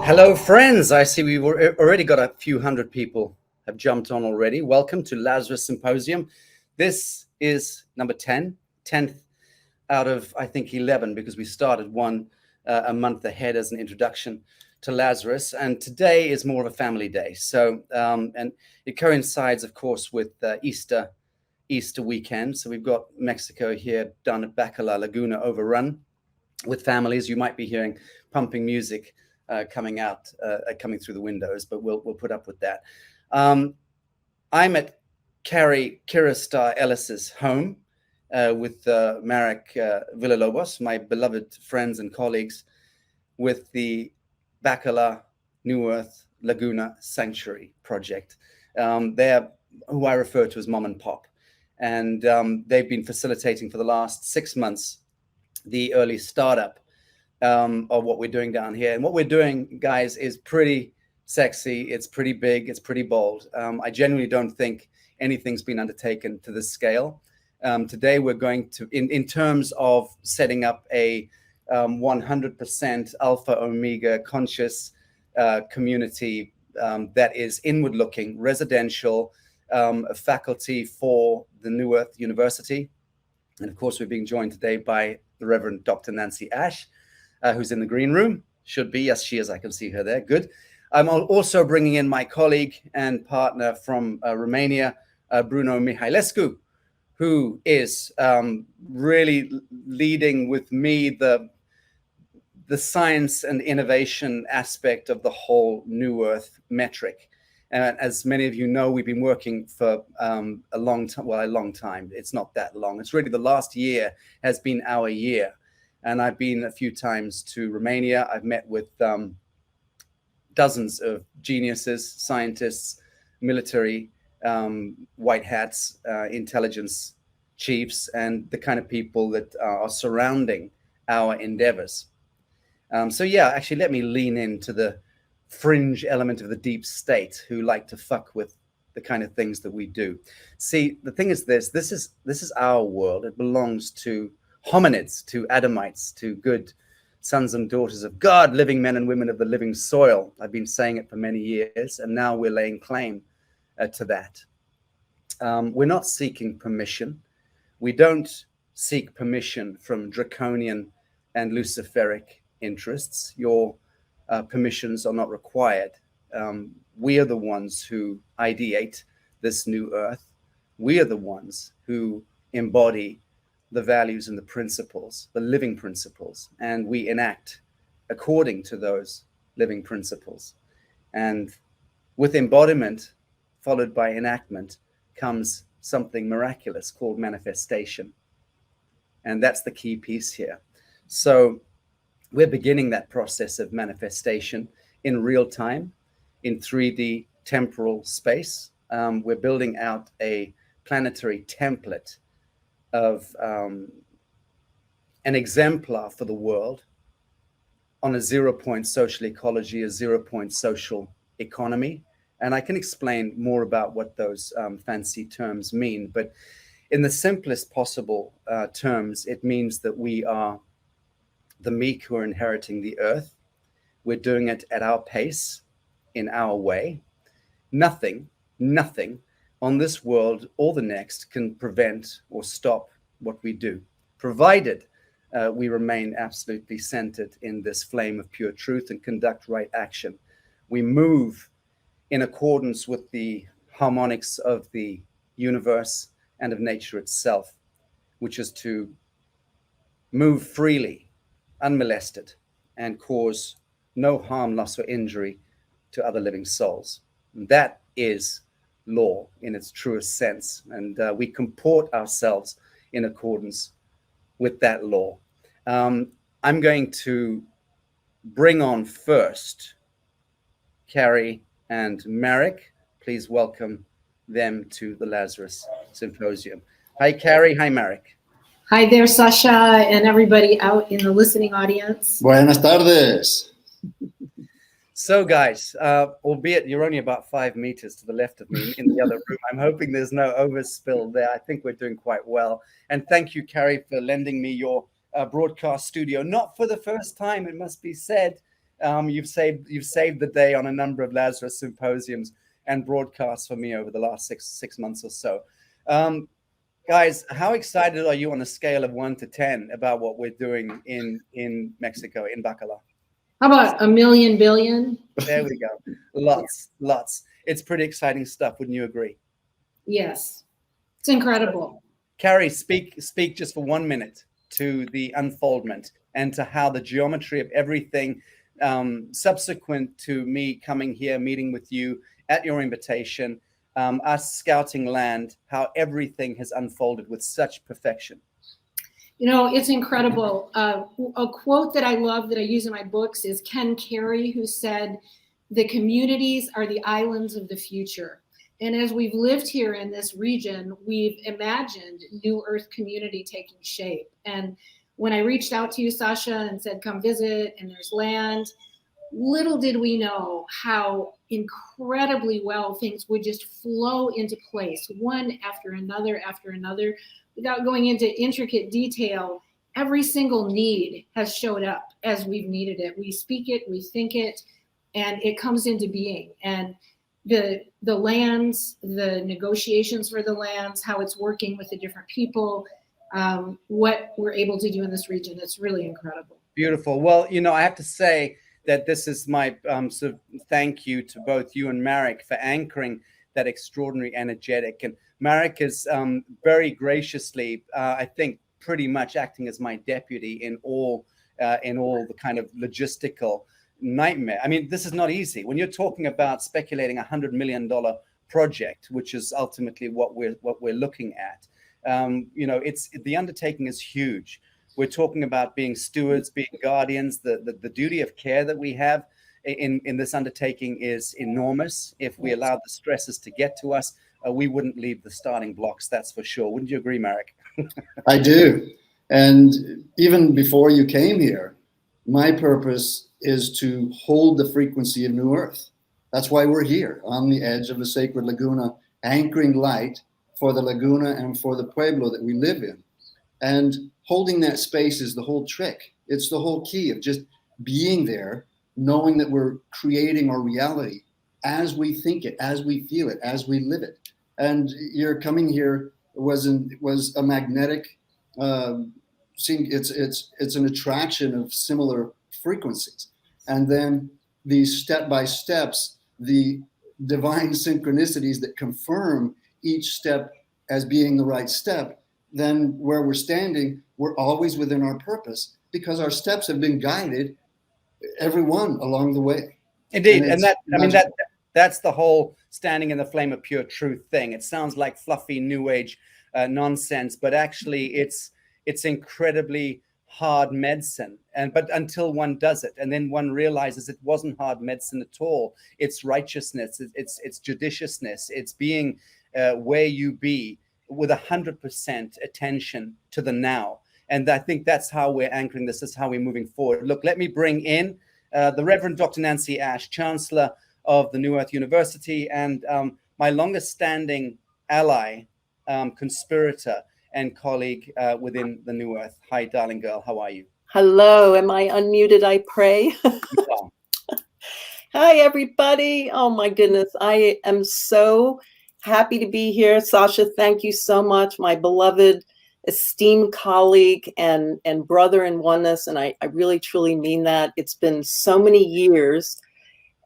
Hello, friends. I see we've already got a few hundred people have jumped on already. Welcome to Lazarus Symposium. This is number 10, 10th out of, I think, 11, because we started one a month ahead as an introduction to Lazarus. And today is more of a family day. So, and it coincides, of course, with Easter weekend. So we've got Mexico here down at Bacala Laguna overrun with families. You might be hearing pumping music coming through the windows, but we'll put up with that. I'm at Carrie Kiristar Ellis's home with Marek Villalobos, my beloved friends and colleagues, with the Bacala New Earth Laguna Sanctuary Project. They're who I refer to as Mom and Pop, and they've been facilitating for the last 6 months the early startup of what we're doing down here. And what we're doing, guys, is pretty sexy. It's pretty big. It's pretty bold. I genuinely don't think anything's been undertaken to this scale. Today, we're going to, in terms of setting up a 100% alpha omega conscious community that is inward looking, residential, a faculty for the New Earth University. And of course, we're being joined today by the Reverend Dr. Nancy Ash, who's in the green room. Should be. Yes, she is. I can see her there. Good. I'm also bringing in my colleague and partner from Romania, Bruno Mihailescu, who is really leading with me the science and innovation aspect of the whole New Earth metric. And as many of you know, we've been working for a long time. Well, a long time. It's not that long. It's really the last year has been our year. And I've been a few times to Romania. I've met with dozens of geniuses, scientists, military, white hats, intelligence chiefs, and the kind of people that are surrounding our endeavors. So yeah, actually, let me lean into the fringe element of the deep state who like to fuck with the kind of things that we do. See, the thing is this is our world. It belongs to hominids, to Adamites, to good sons and daughters of God, living men and women of the living soil. I've been saying it for many years, and now we're laying claim to that. We're not seeking permission. We don't seek permission from draconian and luciferic interests. Your permissions are not required. We are the ones who ideate this new earth. We are the ones who embody the values and the principles, the living principles, and we enact according to those living principles. And with embodiment, followed by enactment, comes something miraculous called manifestation. And that's the key piece here. So we're beginning that process of manifestation in real time, in 3D temporal space. We're building out a planetary template of an exemplar for the world on a 0-point social ecology, a 0-point social economy. And I can explain more about what those fancy terms mean. But in the simplest possible terms, it means that we are the meek who are inheriting the earth. We're doing it at our pace, in our way. Nothing on this world or the next can prevent or stop what we do, provided we remain absolutely centered in this flame of pure truth and conduct right action. We move in accordance with the harmonics of the universe and of nature itself, which is to move freely, unmolested, and cause no harm, loss, or injury to other living souls. And that is law in its truest sense, and we comport ourselves in accordance with that law. I'm going to bring on first Carrie and Marek. Please welcome them to the Lazarus Symposium. Hi, Carrie. Hi, Marek. Hi there, Sacha, and everybody out in the listening audience. Buenas tardes. So, guys, albeit you're only about 5 meters to the left of me in the other room, I'm hoping there's no overspill there. I think we're doing quite well. And thank you, Carrie, for lending me your broadcast studio. Not for the first time, it must be said. You've saved the day on a number of Lazarus symposiums and broadcasts for me over the last six months or so. Guys, how excited are you on a scale of 1 to 10 about what we're doing in Mexico, in Bacalar? How about a million billion? There we go. Lots. It's pretty exciting stuff. Wouldn't you agree? Yes, it's incredible. Carrie, speak just for 1 minute to the unfoldment and to how the geometry of everything subsequent to me coming here, meeting with you at your invitation, us scouting land, how everything has unfolded with such perfection. You know, it's incredible. A quote that I love that I use in my books is Ken Carey, who said, "The communities are the islands of the future." And as we've lived here in this region, we've imagined New Earth community taking shape. And when I reached out to you, Sacha, and said, come visit, and there's land, little did we know how incredibly well things would just flow into place, one after another, without going into intricate detail. Every single need has showed up as we've needed it. We speak it, we think it, and it comes into being. And the lands, the negotiations for the lands, how it's working with the different people, what we're able to do in this region, it's really incredible. Beautiful. Well, you know, I have to say that this is my sort of thank you to both you and Marek for anchoring that extraordinary energetic. And Marek is very graciously, I think, pretty much acting as my deputy in all the kind of logistical nightmare. I mean, this is not easy. When you're talking about speculating $100 million project, which is ultimately what we're looking at, you know, the undertaking is huge. We're talking about being stewards, being guardians. The duty of care that we have in this undertaking is enormous. If we allowed the stresses to get to us, we wouldn't leave the starting blocks, that's for sure. Wouldn't you agree, Marek? I do. And even before you came here, my purpose is to hold the frequency of New Earth. That's why we're here on the edge of the sacred Laguna, anchoring light for the Laguna and for the Pueblo that we live in. And holding that space is the whole trick. It's the whole key of just being there, knowing that we're creating our reality as we think it, as we feel it, as we live it. And your coming here was a magnetic, it's an attraction of similar frequencies. And then these step-by-steps, the divine synchronicities that confirm each step as being the right step, then where we're standing, we're always within our purpose because our steps have been guided, everyone along the way. Indeed, and that's the whole standing in the flame of pure truth thing. It sounds like fluffy new age nonsense, but actually it's incredibly hard medicine. But until one does it, and then one realizes it wasn't hard medicine at all. It's righteousness, it's judiciousness, it's being where you be with 100% attention to the now. And I think that's how we're anchoring this. Is how we're moving forward. Look, let me bring in the Reverend Dr. Nancy Ash, Chancellor of the New Earth University, and my longest standing ally, conspirator, and colleague within the New Earth. Hi, darling girl. How are you? Hello. Am I unmuted? I pray. Hi, everybody. Oh, my goodness. I am so happy to be here. Sacha, thank you so much. My beloved, esteemed colleague and brother in oneness. And I really, truly mean that. It's been so many years.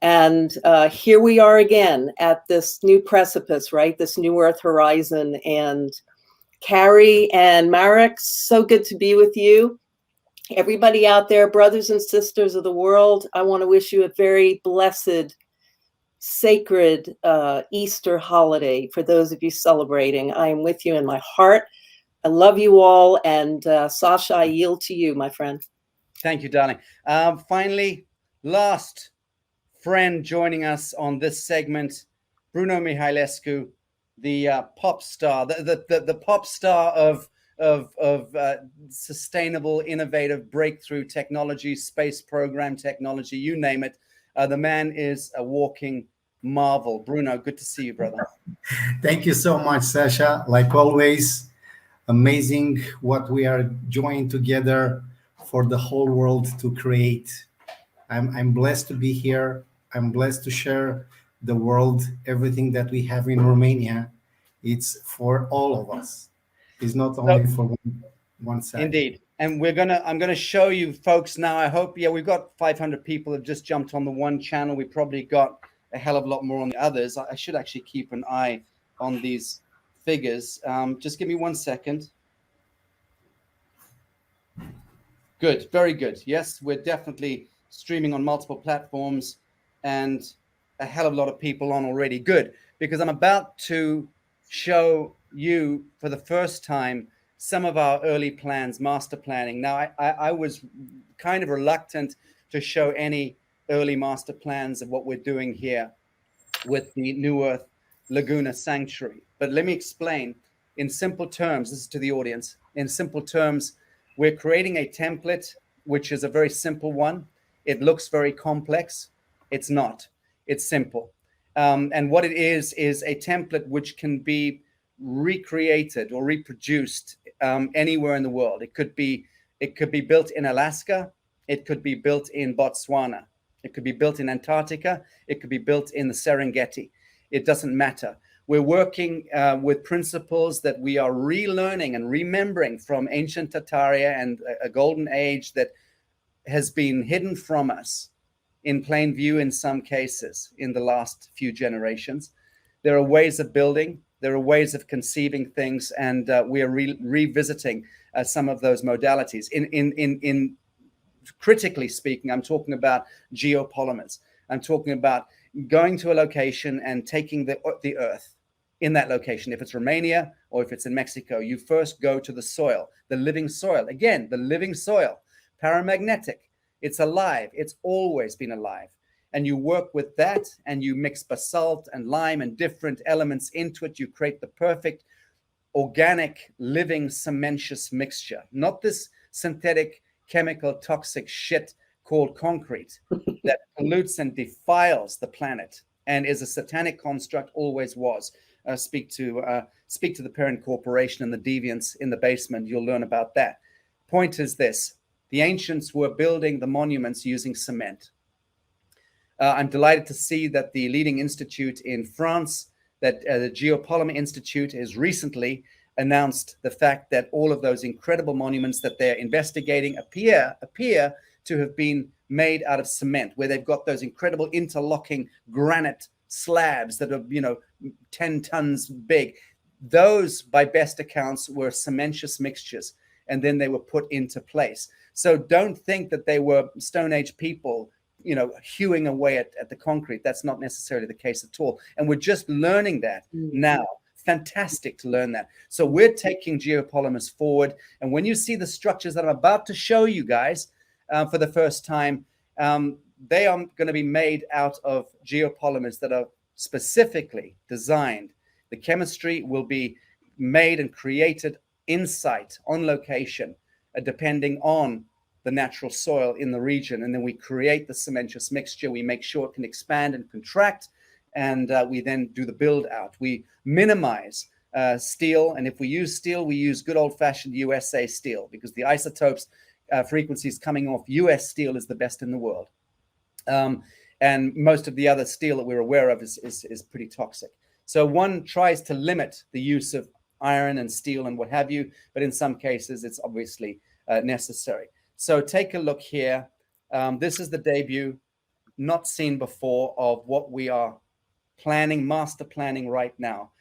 And here we are again at this new precipice, right? This new Earth horizon. And Carrie and Marek, so good to be with you. Everybody out there, brothers and sisters of the world, I want to wish you a very blessed, sacred Easter holiday for those of you celebrating. I am with you in my heart. I love you all. And Sacha, I yield to you, my friend. Thank you, darling. Finally, last friend joining us on this segment, Bruno Mihailescu, the pop star, the pop star of sustainable, innovative, breakthrough technology, space program technology, you name it. The man is a walking marvel. Bruno, good to see you, brother. Thank you so much, Sacha. Like always, amazing what we are joining together for the whole world to create I'm blessed to be here. I'm blessed to share the world, everything that we have in Romania. It's for all of us. It's not So, only for one side. indeed. And I'm gonna show you folks now. I hope, yeah, we've got 500 people that just jumped on the one channel. We probably got a hell of a lot more on the others. I should actually keep an eye on these figures. Just give me 1 second. Good, very good. Yes, we're definitely streaming on multiple platforms and a hell of a lot of people on already. Good, because I'm about to show you for the first time some of our early plans, master planning. Now, I was kind of reluctant to show any early master plans of what we're doing here with the New Earth Laguna Sanctuary. But let me explain in simple terms. This is to the audience. In simple terms, we're creating a template, which is a very simple one. It looks very complex. It's not. It's simple. And what it is a template which can be recreated or reproduced anywhere in the world. It could be built in Alaska. It could be built in Botswana. It could be built in Antarctica. It could be built in the Serengeti. It doesn't matter. We're working with principles that we are relearning and remembering from ancient Tartaria and a golden age that has been hidden from us in plain view in some cases in the last few generations. There are ways of building. There are ways of conceiving things, and we are revisiting some of those modalities. In critically speaking, I'm talking about geopolymers. I'm talking about going to a location and taking the earth in that location. If it's Romania or if it's in Mexico, you first go to the soil, the living soil. Again, the living soil, paramagnetic. It's alive. It's always been alive. And you work with that and you mix basalt and lime and different elements into it. You create the perfect organic, living, cementitious mixture, not this synthetic, chemical, toxic shit called concrete that pollutes and defiles the planet and is a satanic construct, always was. Speak to the parent corporation and the deviants in the basement. You'll learn about that. Point is this: the ancients were building the monuments using cement. I'm delighted to see that the leading institute in France, that the Geopolymer Institute, has recently announced the fact that all of those incredible monuments that they're investigating appear to have been made out of cement, where they've got those incredible interlocking granite slabs that are, 10 tons big. Those, by best accounts, were cementitious mixtures, and then they were put into place. So don't think that they were Stone Age people, hewing away at the concrete. That's not necessarily the case at all. And we're just learning that now. Fantastic to learn that. So we're taking geopolymers forward. And when you see the structures that I'm about to show you guys for the first time, they are going to be made out of geopolymers that are specifically designed. The chemistry will be made and created in site, on location, depending on the natural soil in the region. And then we create the cementitious mixture. We make sure it can expand and contract. And we then do the build out. We minimize steel. And if we use steel, we use good old fashioned USA steel, because the isotopes frequencies coming off US steel is the best in the world. And most of the other steel that we're aware of is pretty toxic. So one tries to limit the use of iron and steel and what have you, but in some cases it's obviously necessary. So take a look here. This is the debut, not seen before, of what we are planning, master planning right now.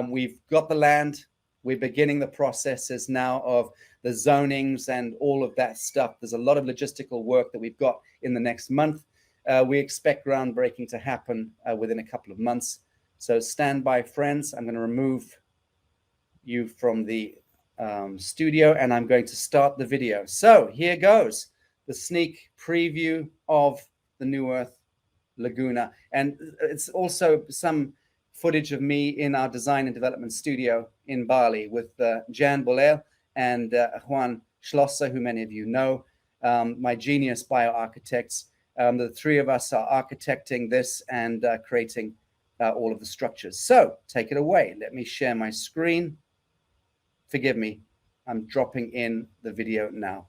We've got the land. We're beginning the processes now of the zonings and all of that stuff. There's a lot of logistical work that we've got in the next month. We expect groundbreaking to happen within a couple of months. So stand by, friends. I'm going to remove you from the studio and I'm going to start the video. So here goes the sneak preview of the New Earth Laguna. And it's also some footage of me in our design and development studio in Bali with Jan Boller and Juan Schlosser, who many of you know, my genius bioarchitects. The three of us are architecting this and creating all of the structures. So take it away. Let me share my screen. Forgive me. I'm dropping in the video now.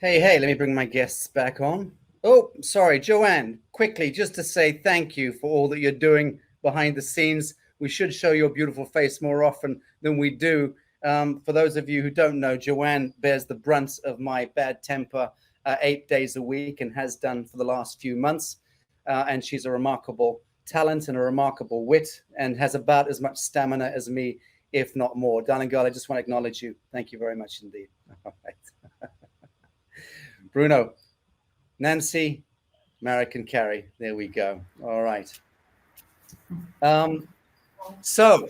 Hey, let me bring my guests back on. Oh, sorry, Joanne, quickly, just to say thank you for all that you're doing behind the scenes. We should show your beautiful face more often than we do. For those of you who don't know, Joanne bears the brunt of my bad temper 8 days a week and has done for the last few months. And she's a remarkable talent and a remarkable wit and has about as much stamina as me, if not more. Darling girl, I just want to acknowledge you. Thank you very much indeed. All right. Bruno, Nancy, Marek, and Carrie. There we go. All right. So,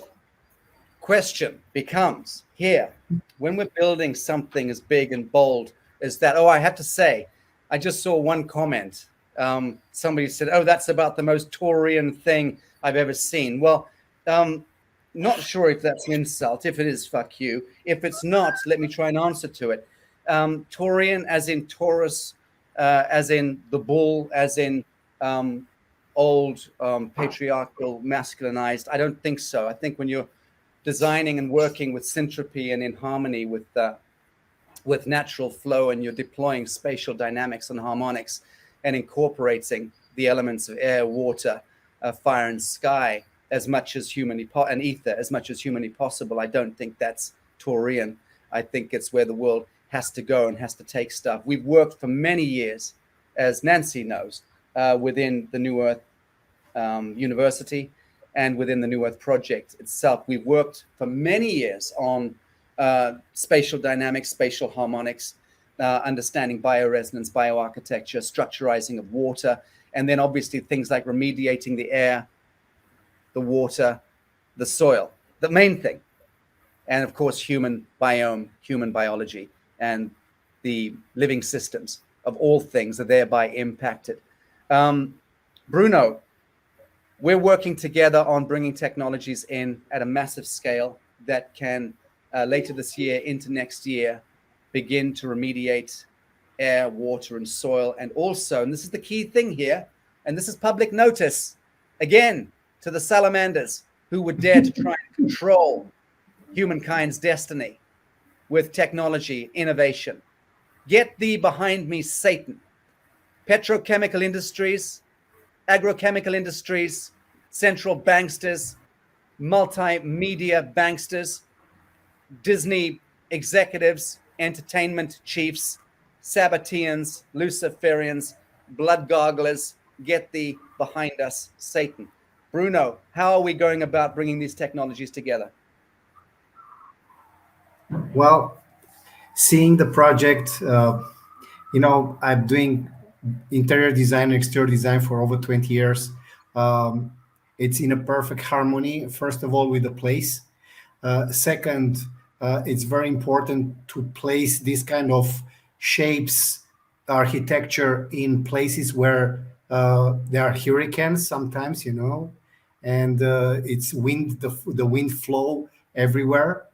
question becomes here, when we're building something as big and bold as that. Oh, I have to say, I just saw one comment. Somebody said, "Oh, that's about the most Taurian thing I've ever seen." Well, not sure if that's an insult. If it is, fuck you. If it's not, let me try and answer to it. Taurian, as in Taurus, as in the bull, as in old, patriarchal, masculinized. I don't think so. I think when you're designing and working with syntropy and in harmony with natural flow, and you're deploying spatial dynamics and harmonics and incorporating the elements of air, water, fire, and sky as much as humanly and ether as much as humanly possible, I don't think that's Taurian. I think it's where the world has to go and has to take stuff. We've worked for many years, as Nancy knows, within the New Earth University and within the New Earth Project itself. We've worked for many years on spatial dynamics, spatial harmonics, understanding bioresonance, bioarchitecture, structurizing of water, and then obviously things like remediating the air, the water, the soil, the main thing. And of course, human biome, human biology, and the living systems of all things are thereby impacted. Bruno, we're working together on bringing technologies in at a massive scale that can later this year into next year begin to remediate air, water, and soil. And also, and this is the key thing here, and this is public notice, again, to the salamanders who would dare to try and control humankind's destiny with technology, innovation. Get thee behind me, Satan. Petrochemical industries, agrochemical industries, central banksters, multimedia banksters, Disney executives, entertainment chiefs, Sabbateans, Luciferians, blood garglers, get thee behind us, Satan. Bruno, how are we going about bringing these technologies together? Well, seeing the project, I'm doing interior design and exterior design for over 20 years. It's in a perfect harmony, first of all, with the place. Second, it's very important to place this kind of shapes, architecture in places where there are hurricanes sometimes, and it's the wind flow everywhere.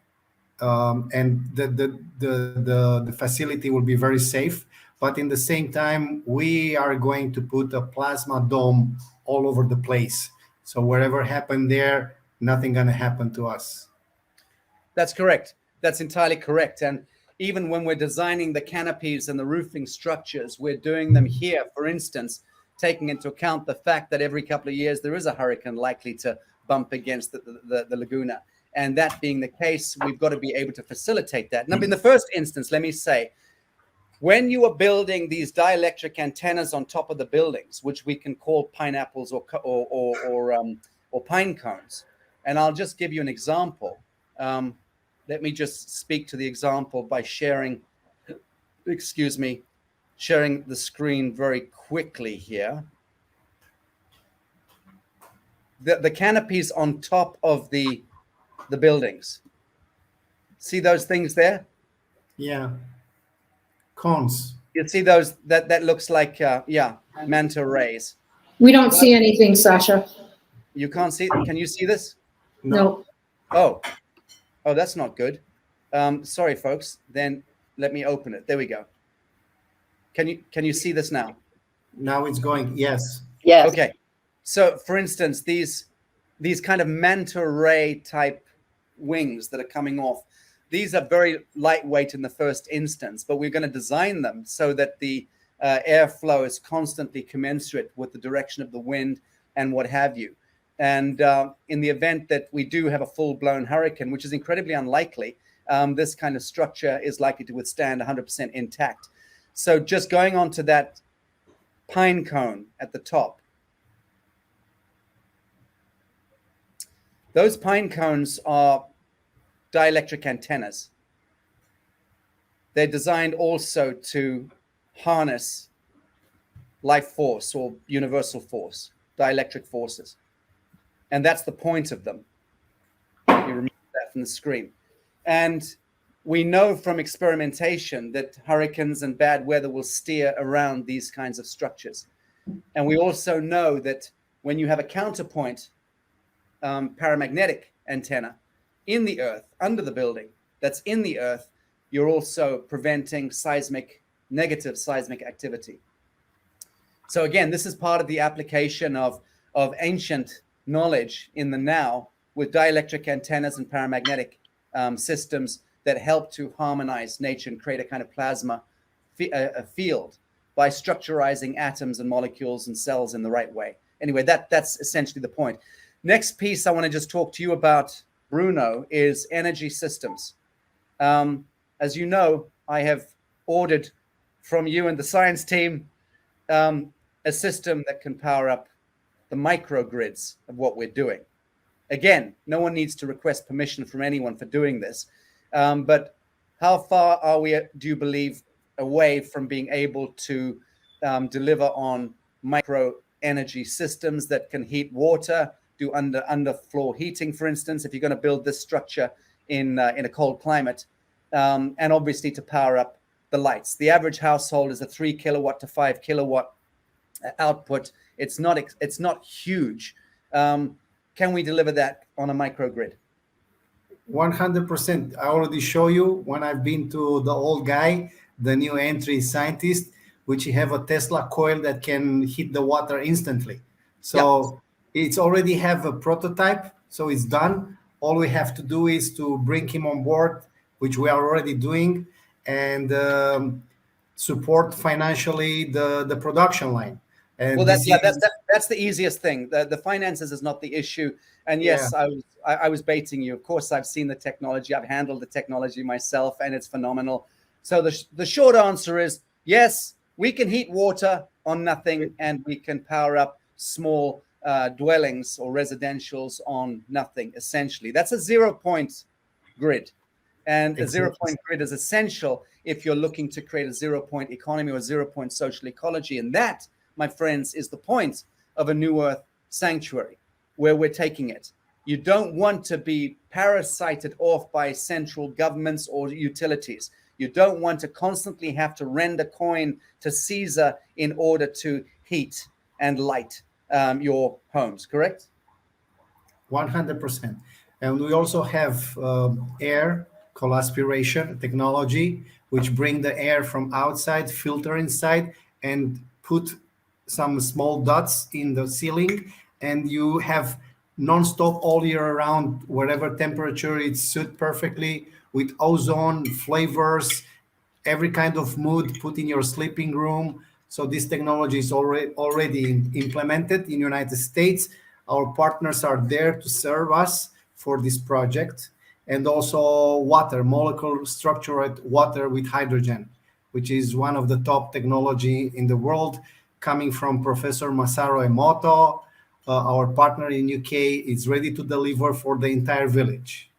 And the facility will be very safe. But in the same time, we are going to put a plasma dome all over the place. So whatever happened there, nothing gonna happen to us. That's correct. That's entirely correct. And even when we're designing the canopies and the roofing structures, we're doing them here, for instance, taking into account the fact that every couple of years there is a hurricane likely to bump against the Laguna. And that being the case, we've got to be able to facilitate that. Now, in the first instance, let me say, when you are building these dielectric antennas on top of the buildings, which we can call pineapples or pine cones, and I'll just give you an example. Let me just speak to the example by sharing the screen very quickly here. The canopies on top of the buildings. See those things there? Yeah. Cones. You see those, that looks like, manta rays. We don't see anything, Sacha. You can't see it? Can you see this? No. Oh, that's not good. Sorry, folks. Then let me open it. There we go. Can you see this now? Now it's going, yes. Yes. Okay. So, for instance, these kind of manta ray type wings that are coming off these are very lightweight in the first instance, but we're going to design them so that the airflow is constantly commensurate with the direction of the wind and what have you. And in the event that we do have a full-blown hurricane, which is incredibly unlikely, this kind of structure is likely to withstand 100% intact. So just going on to that pine cone at the top. Those pine cones are dielectric antennas. They're designed also to harness life force or universal force, dielectric forces. And that's the point of them. You remove that from the screen. And we know from experimentation that hurricanes and bad weather will steer around these kinds of structures. And we also know that when you have a counterpoint paramagnetic antenna in the earth, under the building, that's in the earth, you're also preventing negative seismic activity. So again, this is part of the application of ancient knowledge in the now with dielectric antennas and paramagnetic systems that help to harmonize nature and create a kind of plasma field by structurizing atoms and molecules and cells in the right way. Anyway, that's essentially the point. Next piece I want to just talk to you about, Bruno, is energy systems. As you know, I have ordered from you and the science team a system that can power up the microgrids of what we're doing. Again, no one needs to request permission from anyone for doing this. But how far are we, do you believe, away from being able to deliver on micro energy systems that can heat water, do underfloor heating, for instance, if you're going to build this structure in a cold climate, and obviously to power up the lights. The average household is a 3 kilowatt to 5 kilowatt output. It's not huge. Can we deliver that on a microgrid? 100%. I already show you when I've been to the old guy, the new entry scientist, which have a Tesla coil that can heat the water instantly. So it's already have a prototype, so it's done. All we have to do is to bring him on board, which we are already doing, and support financially the production line. And well, that's the easiest thing. The finances is not the issue. And yes, yeah. I was baiting you. Of course, I've seen the technology. I've handled the technology myself, and it's phenomenal. So the short answer is yes, we can heat water on nothing, and we can power up small dwellings or residentials on nothing. Essentially, that's a 0-point grid, and a 0-point grid is essential if you're looking to create a 0-point economy or a 0-point social ecology, and that, my friends, is the point of a New Earth sanctuary, where we're taking it. You don't want to be parasited off by central governments or utilities. You don't want to constantly have to render coin to Caesar in order to heat and light your homes, correct? 100%. And we also have air co-aspiration technology, which bring the air from outside, filter inside, and put some small dots in the ceiling, and you have non-stop all year round, whatever temperature it suits perfectly, with ozone, flavors, every kind of mood put in your sleeping room. So this technology is already implemented in the United States. Our partners are there to serve us for this project. And also water, molecular structured water with hydrogen, which is one of the top technology in the world, coming from Professor Masaru Emoto. Our partner in UK is ready to deliver for the entire village.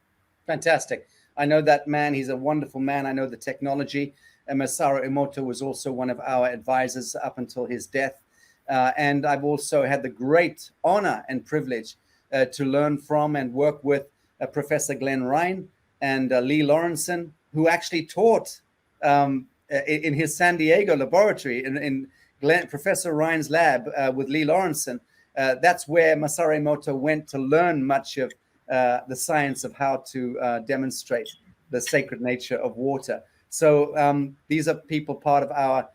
Fantastic. I know that man. He's a wonderful man. I know the technology. And Masaru Emoto was also one of our advisors up until his death. And I've also had the great honor and privilege to learn from and work with Professor Glenn Ryan and Lee Lawrenson, who actually taught in his San Diego laboratory in Professor Ryan's lab with Lee Lawrenson. That's where Masaru Emoto went to learn much of the science of how to demonstrate the sacred nature of water. So these are people part of our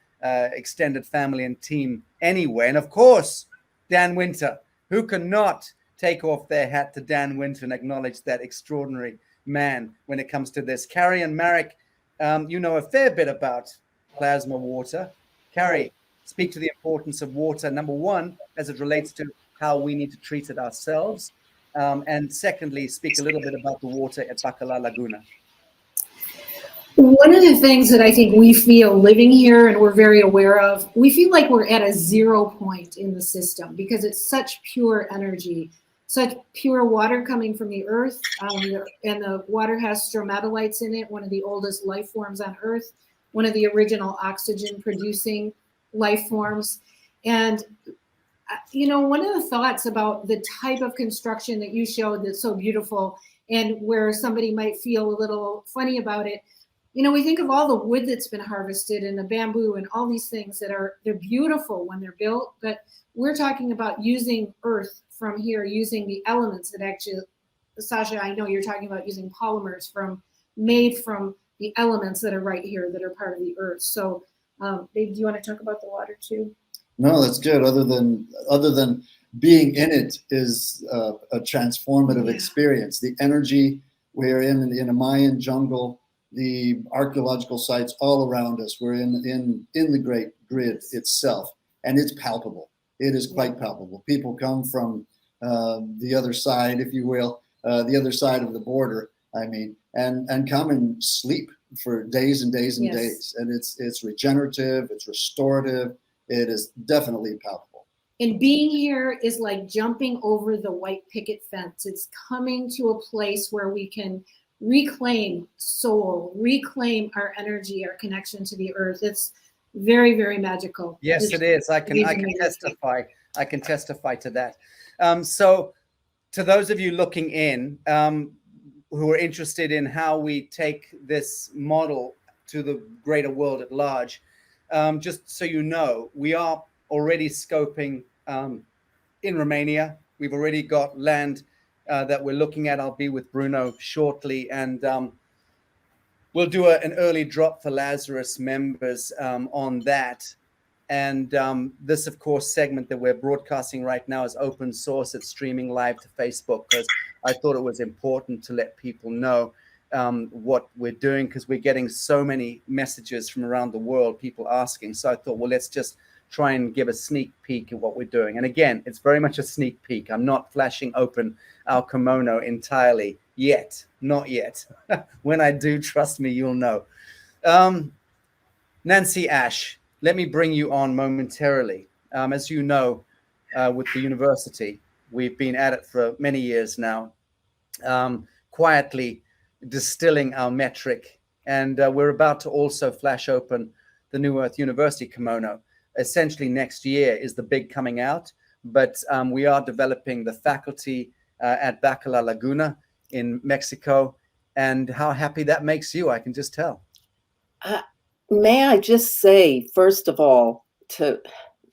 extended family and team anyway. And of course, Dan Winter, who cannot take off their hat to Dan Winter and acknowledge that extraordinary man when it comes to this. Carrie and Marek, you know a fair bit about plasma water. Carrie, speak to the importance of water, number one, as it relates to how we need to treat it ourselves. And secondly, speak a little bit about the water at Bacala Laguna. One of the things that I think we feel living here and we're very aware of, we feel like we're at a 0 point in the system because it's such pure energy, such pure water coming from the earth. And the water has stromatolites in it, one of the oldest life forms on earth, one of the original oxygen producing life forms. And you know, one of the thoughts about the type of construction that you showed that's so beautiful and where somebody might feel a little funny about it, you know, we think of all the wood that's been harvested and the bamboo and all these things that they're beautiful when they're built, but we're talking about using earth from here, using the elements that actually, Sacha, I know you're talking about using polymers made from the elements that are right here that are part of the earth. So, Dave, do you want to talk about the water too? No, that's good. Other than being in it is a transformative experience. The energy, we're in a Mayan jungle, the archaeological sites all around us. We're in the great grid itself, and it's palpable. It is quite palpable. People come from the other side, if you will, the other side of the border, I mean, and come and sleep for days and days and days. And it's regenerative, it's restorative. It is definitely palpable. And being here is like jumping over the white picket fence. It's coming to a place where we can reclaim soul, reclaim our energy, our connection to the earth. It's very, very magical. Yes, it is. I can testify. I can testify to that. So to those of you looking in who are interested in how we take this model to the greater world at large, just so you know, we are already scoping in Romania. We've already got land that we're looking at. I'll be with Bruno shortly, and we'll do an early drop for Lazarus members on that. And this, of course, segment that we're broadcasting right now is open source. It's streaming live to Facebook because I thought it was important to let people know what we're doing, because we're getting so many messages from around the world, people asking. So I thought, well, let's just try and give a sneak peek at what we're doing. And again, it's very much a sneak peek. I'm not flashing open our kimono entirely yet, not yet. When I do, trust me, you'll know. Nancy Ash, let me bring you on momentarily. As you know, with the university, we've been at it for many years now, quietly distilling our metric. And we're about to also flash open the New Earth University kimono. Essentially next year is the big coming out, but we are developing the faculty at Bacala Laguna in Mexico. And how happy that makes you, I can just tell. May I just say, first of all, to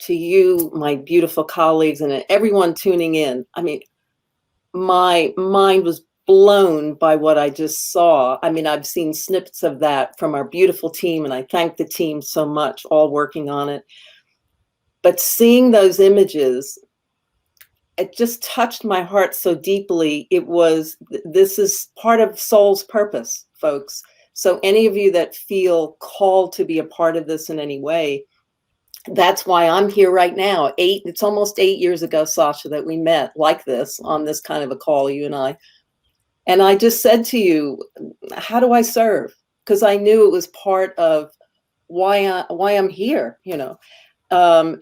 you, my beautiful colleagues, and everyone tuning in, I mean, my mind was blown by what I just saw. I mean, I've seen snippets of that from our beautiful team, and I thank the team so much, all working on it. But seeing those images, it just touched my heart so deeply. This is part of soul's purpose, folks. So any of you that feel called to be a part of this in any way, that's why I'm here right now. It's almost 8 years ago, Sacha, that we met like this on this kind of a call, you and I. And I just said to you, how do I serve? Because I knew it was part of why I'm here, you know.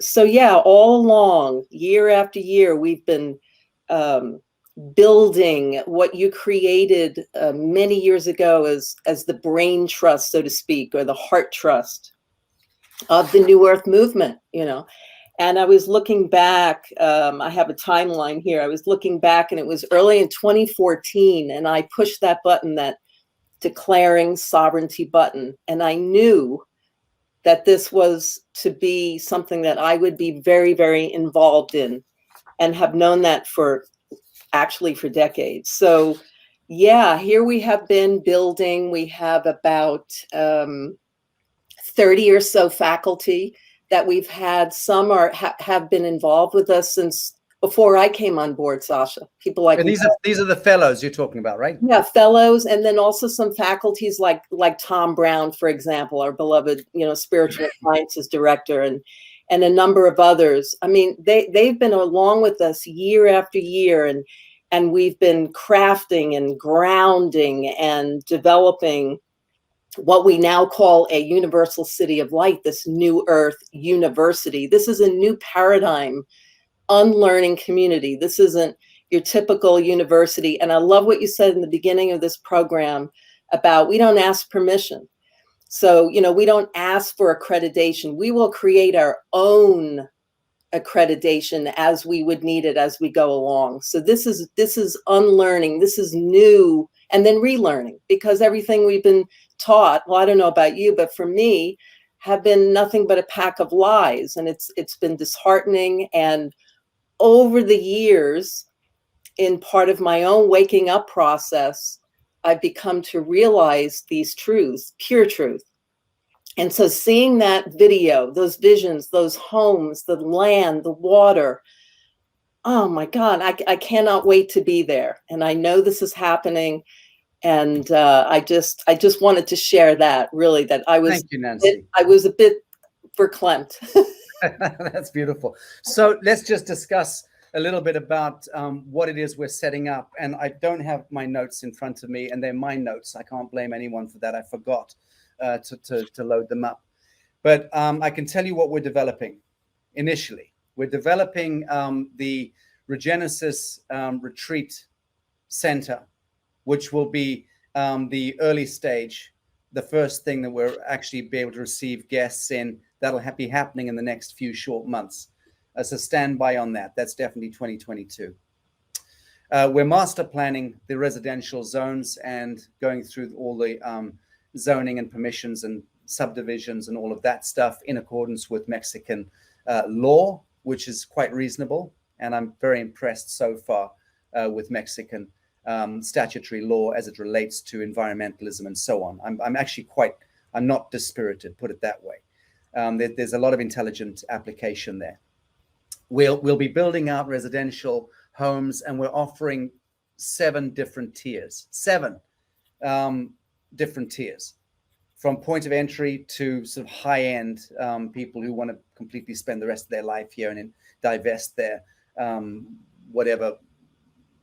So yeah, all along, year after year, we've been building what you created many years ago as the brain trust, so to speak, or the heart trust of the New Earth movement, you know. And I was looking back, I have a timeline here. I was looking back, and it was early in 2014, and I pushed that button, that declaring sovereignty button. And I knew that this was to be something that I would be very, very involved in, and have known that for decades. So yeah, here we have been building. We have about 30 or so faculty that we've had. Some have been involved with us since before I came on board, Sasha. People like And these are the fellows you're talking about, right? yeah, fellows, and then also some faculties like Tom Brown, for example, our beloved, spiritual sciences director, and a number of others. I mean, they've been along with us year after year, and we've been crafting and grounding and developing what we now call a universal city of light, this New Earth University. This is a new paradigm unlearning community. This isn't your typical university. And I love what you said in the beginning of this program about we don't ask permission. So, we don't ask for accreditation. We will create our own accreditation as we would need it as we go along. So this is unlearning. This is new, and then relearning, because everything we've been taught, well, I don't know about you, but for me, have been nothing but a pack of lies. And it's been disheartening. And over the years, in part of my own waking up process, I've become to realize these truths, pure truth. And so seeing that video, those visions, those homes, the land, the water, oh my God, I cannot wait to be there. And I know this is happening. And I just wanted to share that, really, that I was, Thank you, Nancy. I was a bit verklempt. That's beautiful. So let's just discuss a little bit about what it is we're setting up. And I don't have my notes in front of me, and they're my notes. I can't blame anyone for that. I forgot to load them up. But I can tell you what we're developing initially. We're developing the Regenesis Retreat Center, which will be the early stage, the first thing that we're actually be able to receive guests in. That'll be happening in the next few short months. So stand by on that. That's definitely 2022. We're master planning the residential zones and going through all the zoning and permissions and subdivisions and all of that stuff in accordance with Mexican law, which is quite reasonable. And I'm very impressed so far with Mexican statutory law as it relates to environmentalism and so on. I'm not dispirited, put it that way. There's a lot of intelligent application there. We'll be building out residential homes, and we're offering 7 different tiers, 7 different tiers, from point of entry to sort of high-end people who want to completely spend the rest of their life here and divest their whatever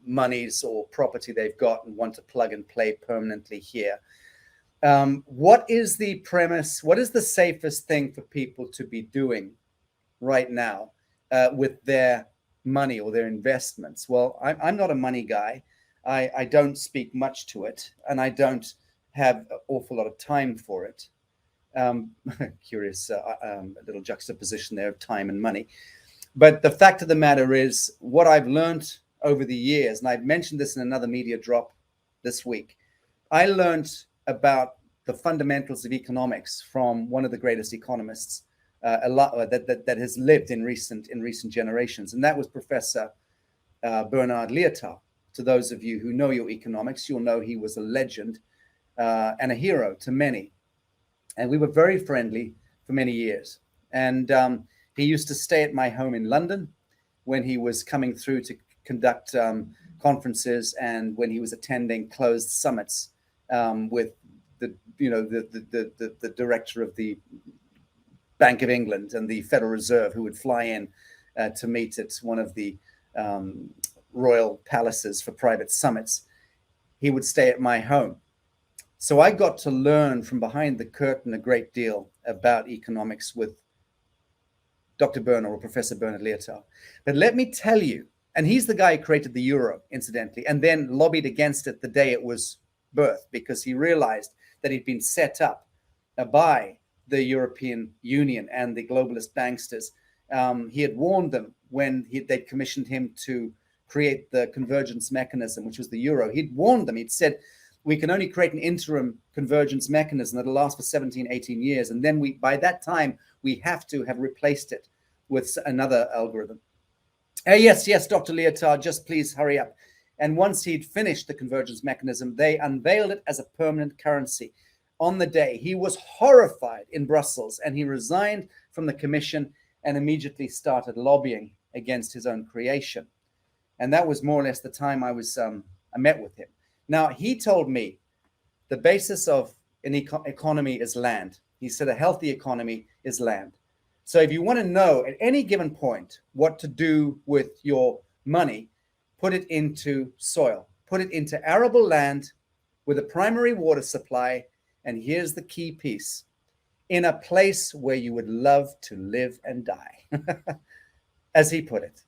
monies or property they've got and want to plug and play permanently here. What is the premise? What is the safest thing for people to be doing right now with their money or their investments? Well, I'm not a money guy. I don't speak much to it, and I don't have an awful lot of time for it. Curious little juxtaposition there of time and money. But the fact of the matter is, what I've learned over the years, and I've mentioned this in another media drop this week, I learned about the fundamentals of economics from one of the greatest economists that has lived in recent generations, and that was Professor Bernard Lietaer. To those of you who know your economics, you'll know he was a legend and a hero to many, and we were very friendly for many years. And he used to stay at my home in London when he was coming through to conduct conferences and when he was attending closed summits with the director of the Bank of England and the Federal Reserve, who would fly in to meet at one of the royal palaces for private summits. He would stay at my home. So I got to learn from behind the curtain a great deal about economics with Dr. Bernard, or Professor Bernard Lietaer. But let me tell you, and he's the guy who created the euro, incidentally, and then lobbied against it the day it was birthed, because he realized that he'd been set up by the European Union and the globalist banksters. He had warned them when they'd commissioned him to create the convergence mechanism, which was the euro. He'd warned them. He'd said, we can only create an interim convergence mechanism that'll last for 17, 18 years. And then by that time, we have to have replaced it with another algorithm. Yes, Dr. Lietaer, just please hurry up. And once he'd finished the convergence mechanism, they unveiled it as a permanent currency. On the day, he was horrified in Brussels, and he resigned from the commission and immediately started lobbying against his own creation. And that was more or less the time I met with him. Now, he told me the basis of an economy is land. He said a healthy economy is land. So if you want to know at any given point what to do with your money, put it into soil, put it into arable land with a primary water supply. And here's the key piece: in a place where you would love to live and die, as he put it.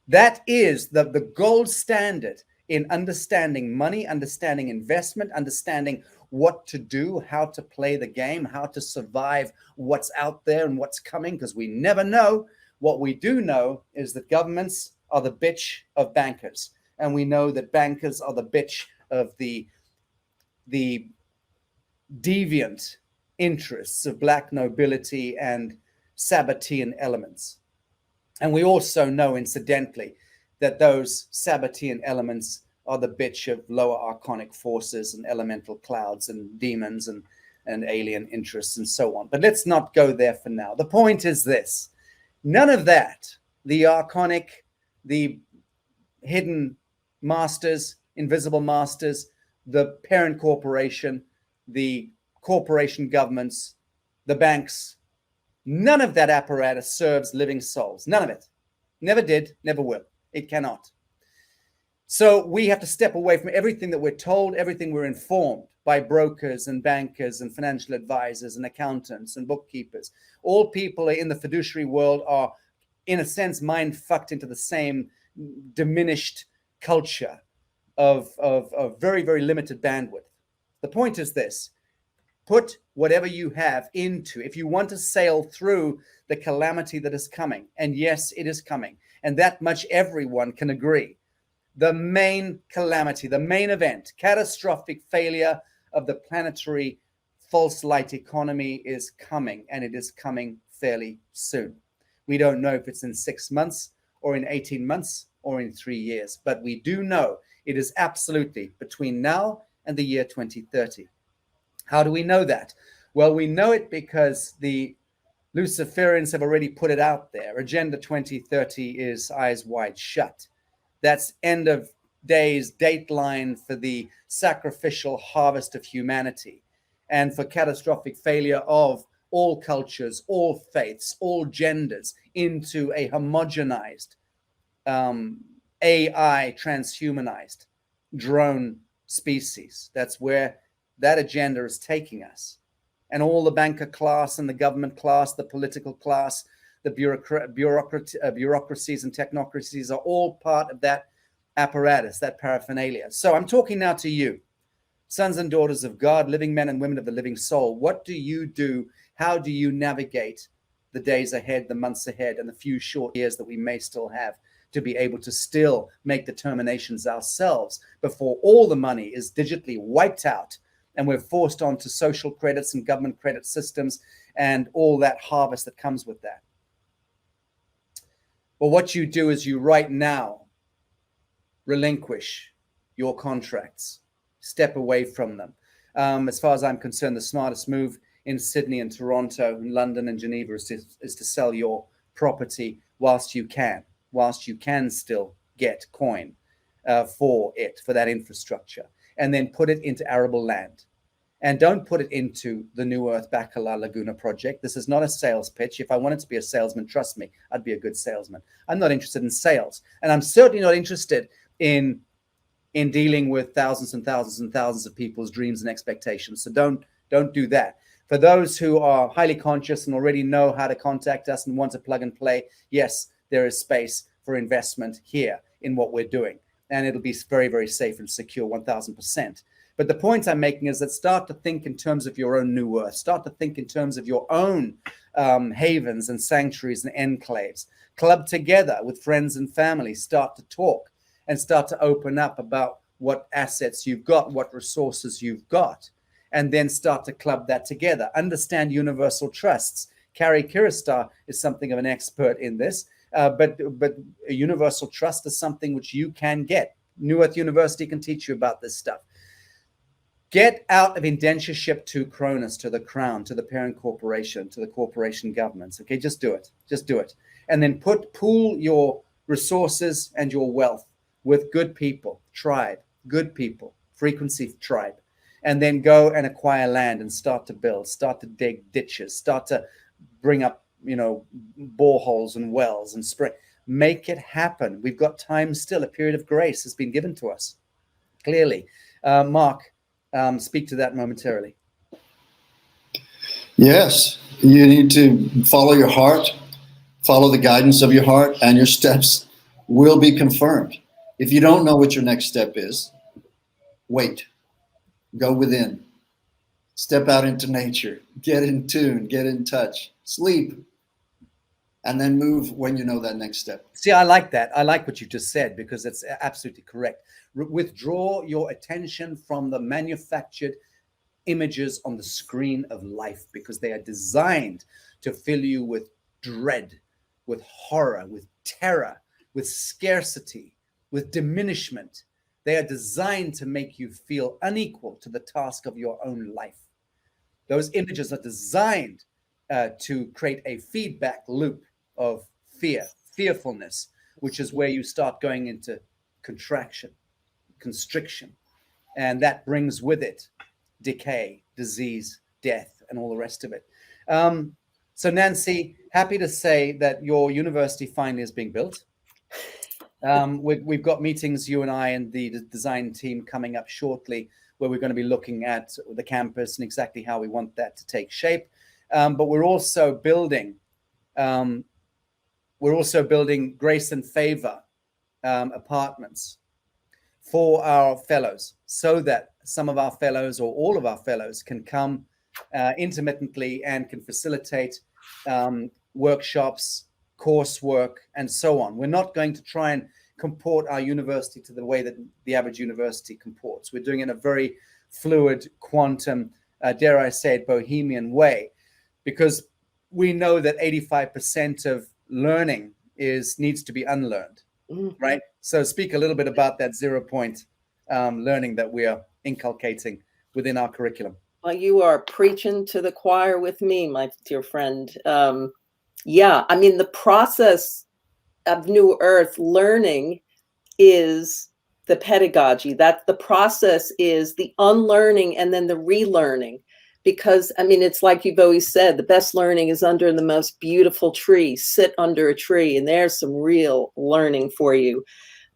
That is the gold standard in understanding money, understanding investment, understanding what to do, how to play the game, how to survive what's out there and what's coming, because we never know. What we do know is that governments are the bitch of bankers. And we know that bankers are the bitch of the deviant interests of black nobility and Sabbatean elements. And we also know, incidentally, that those Sabbatean elements are the bitch of lower archonic forces and elemental clouds and demons and alien interests and so on. But let's not go there for now. The point is this: none of that, the archonic, the hidden masters, invisible masters, the parent corporation, the corporation governments, the banks, none of that apparatus serves living souls. None of it. Never did, never will. It cannot. So we have to step away from everything that we're told, everything we're informed by brokers and bankers and financial advisors and accountants and bookkeepers. All people in the fiduciary world are, in a sense, mind fucked into the same diminished culture of very, very limited bandwidth. The point is this: put whatever you have into, if you want to sail through the calamity that is coming, and yes, it is coming, and that much everyone can agree. The main calamity, the main event, catastrophic failure of the planetary false light economy is coming, and it is coming fairly soon. We don't know if it's in 6 months or in 18 months or in 3 years, but we do know it is absolutely between now and the year 2030. How do we know that? Well, we know it because the Luciferians have already put it out there. Agenda 2030 is eyes wide shut. That's end of days dateline for the sacrificial harvest of humanity and for catastrophic failure of all cultures, all faiths, all genders into a homogenized, AI transhumanized drone species. That's where that agenda is taking us. And all the banker class and the government class, the political class, the bureaucracies and technocracies are all part of that apparatus, that paraphernalia. So I'm talking now to you, sons and daughters of God, living men and women of the living soul. What do you do? How do you navigate the days ahead, the months ahead, and the few short years that we may still have to be able to still make determinations ourselves before all the money is digitally wiped out and we're forced onto social credits and government credit systems and all that harvest that comes with that? Well, what you do is you right now relinquish your contracts, step away from them. As far as I'm concerned, the smartest move in Sydney and Toronto and London and Geneva is to sell your property whilst you can still get coin for that infrastructure, and then put it into arable land. And don't put it into the New Earth Bacala Laguna project. This is not a sales pitch. If I wanted to be a salesman, trust me, I'd be a good salesman. I'm not interested in sales. And I'm certainly not interested in dealing with thousands and thousands and thousands of people's dreams and expectations. So don't do that. For those who are highly conscious and already know how to contact us and want to plug and play, yes, there is space for investment here in what we're doing. And it'll be very, very safe and secure, 1000%. But the point I'm making is that start to think in terms of your own new earth. Start to think in terms of your own havens and sanctuaries and enclaves. Club together with friends and family. Start to talk and start to open up about what assets you've got, what resources you've got, and then start to club that together. Understand universal trusts. Carrie Kiristar is something of an expert in this, but a universal trust is something which you can get. New Earth University can teach you about this stuff. Get out of indentureship to Cronus, to the crown, to the parent corporation, to the corporation governments. Okay, just do it. Just do it. And then pool your resources and your wealth with good people, tribe, good people, frequency tribe. And then go and acquire land and start to build, start to dig ditches, start to bring up, boreholes and wells and spring. Make it happen. We've got time still. A period of grace has been given to us, clearly. Mark, speak to that momentarily. Yes, you need to follow your heart, follow the guidance of your heart, and your steps will be confirmed. If you don't know what your next step is, wait, go within, step out into nature, get in tune, get in touch, sleep, and then move when you know that next step. See, I like that. I like what you just said, because it's absolutely correct. Withdraw your attention from the manufactured images on the screen of life, because they are designed to fill you with dread, with horror, with terror, with scarcity, with diminishment. They are designed to make you feel unequal to the task of your own life. Those images are designed to create a feedback loop of fearfulness, which is where you start going into contraction, constriction, and that brings with it decay, disease, death, and all the rest of it. So Nancy, happy to say that your university finally is being built. We've got meetings, you and I and the design team, coming up shortly, where we're going to be looking at the campus and exactly how we want that to take shape. But we're also building grace and favor apartments for our fellows, so that some of our fellows or all of our fellows can come intermittently and can facilitate workshops, coursework, and so on. We're not going to try and comport our university to the way that the average university comports. We're doing it in a very fluid, quantum, dare I say it, bohemian way, because we know that 85% of learning needs to be unlearned, right? So speak a little bit about that 0 point learning that we are inculcating within our curriculum. Well, you are preaching to the choir with me, my dear friend. Yeah, I mean, the process of New Earth learning is the pedagogy. That the process is the unlearning and then the relearning. Because, I mean, it's like you've always said, the best learning is under the most beautiful tree. Sit under a tree, and there's some real learning for you.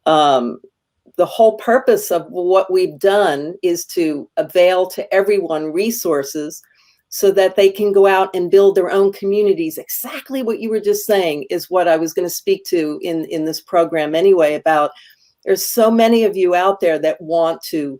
The whole purpose of what we've done is to avail to everyone resources so that they can go out and build their own communities. Exactly what you were just saying is what I was going to speak to in this program anyway, about there's so many of you out there that want to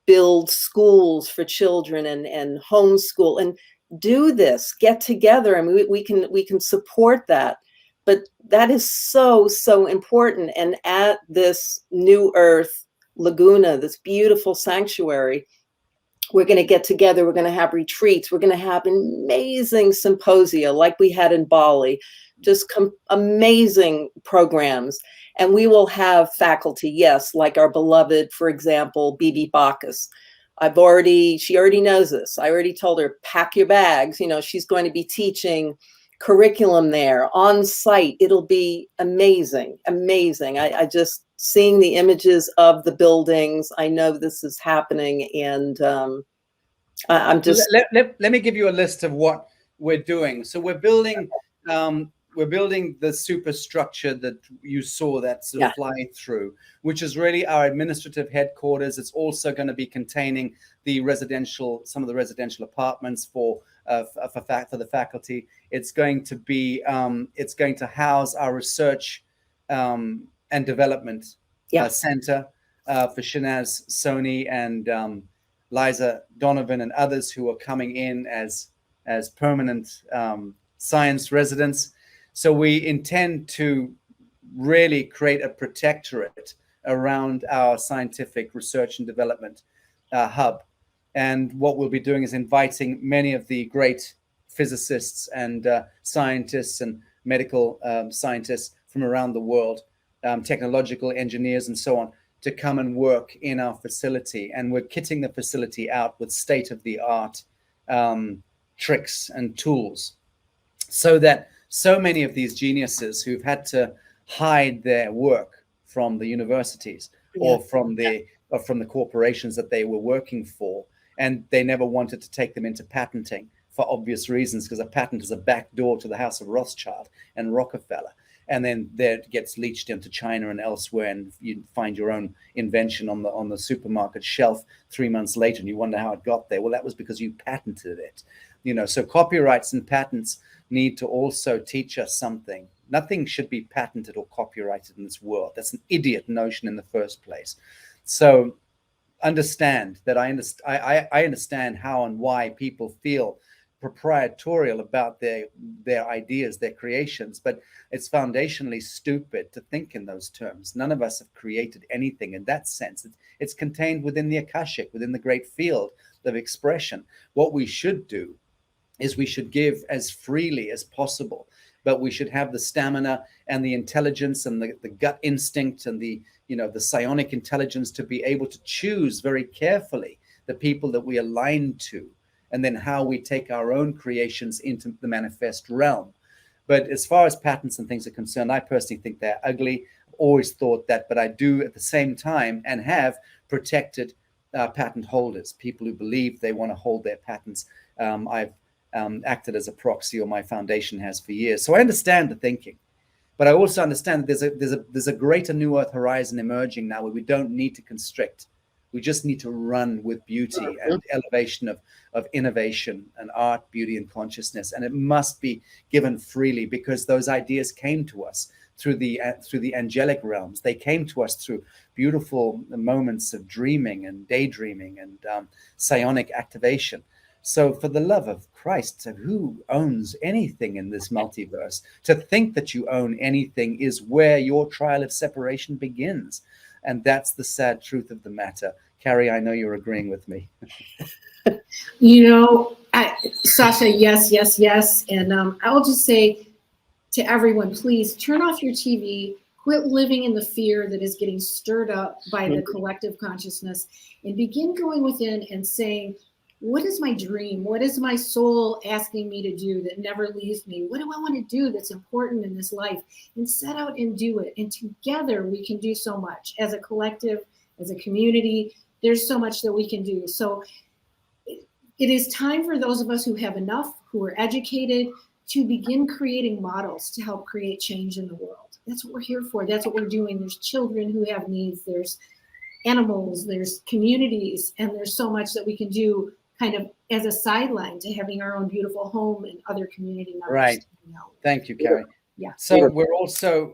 build schools for children and homeschool and do this, get together. I mean, we can support that. But that is so, so important. And at this New Earth Laguna, this beautiful sanctuary, we're going to get together. We're going to have retreats. We're going to have amazing symposia like we had in Bali, just amazing programs. And we will have faculty, yes, like our beloved, for example, Bibi Bacchus. She already knows this. I already told her, pack your bags. She's going to be teaching curriculum there on site. It'll be amazing, amazing. I just seeing the images of the buildings. I know this is happening, and I'm just. Let me give you a list of what we're doing. So we're building the superstructure that you saw that sort of fly through, which is really our administrative headquarters. It's also going to be containing some of the residential apartments for the faculty. It's going to house our research and development center for Shanaz Soni and Liza Donovan and others who are coming in as permanent science residents. So we intend to really create a protectorate around our scientific research and development hub. And what we'll be doing is inviting many of the great physicists and scientists and medical scientists from around the world, technological engineers and so on, to come and work in our facility, and we're kitting the facility out with state-of-the-art tricks and tools, so that so many of these geniuses who've had to hide their work from the universities or from the corporations that they were working for, and they never wanted to take them into patenting for obvious reasons, because a patent is a back door to the House of Rothschild and Rockefeller. And then that gets leached into China and elsewhere, and you find your own invention on the supermarket shelf 3 months later, and you wonder how it got there. Well, that was because you patented it. So copyrights and patents need to also teach us something. Nothing should be patented or copyrighted in this world. That's an idiot notion in the first place. So understand that I understand how and why people feel proprietorial about their ideas, their creations, but it's foundationally stupid to think in those terms. None of us have created anything in that sense. It's contained within the Akashic, within the great field of expression. What we should do is we should give as freely as possible, but we should have the stamina and the intelligence and the gut instinct and the psionic intelligence to be able to choose very carefully the people that we align to, and then how we take our own creations into the manifest realm. But as far as patents and things are concerned, I personally think they're ugly. I've always thought that, but I do at the same time, and have protected patent holders, people who believe they want to hold their patents. I've acted as a proxy, or my foundation has for years. So I understand the thinking, but I also understand that there's a greater new earth horizon emerging now, where we don't need to constrict. We just need to run with beauty and elevation of innovation and art, beauty, and consciousness. And it must be given freely, because those ideas came to us through the angelic realms. They came to us through beautiful moments of dreaming and daydreaming and psionic activation. So for the love of Christ, who owns anything in this multiverse? To think that you own anything is where your trial of separation begins. And that's the sad truth of the matter. Carrie, I know you're agreeing with me. Sacha, yes. And I'll just say to everyone, please turn off your TV, quit living in the fear that is getting stirred up by the collective consciousness, and begin going within and saying, what is my dream? What is my soul asking me to do that never leaves me? What do I want to do that's important in this life? And set out and do it. And together we can do so much. As a collective, as a community, there's so much that we can do. So it is time for those of us who have enough, who are educated, to begin creating models to help create change in the world. That's what we're here for. That's what we're doing. There's children who have needs. There's animals. There's communities. And there's so much that we can do kind of as a sideline to having our own beautiful home and other community members. Right. Thank you, Carrie. Yeah. So we're also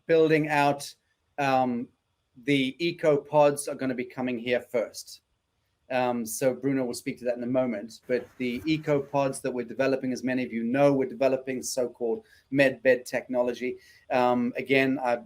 building out the eco pods are going to be coming here first. So Bruno will speak to that in a moment. But the eco pods that we're developing, as many of you know, we're developing so-called med bed technology. Again, I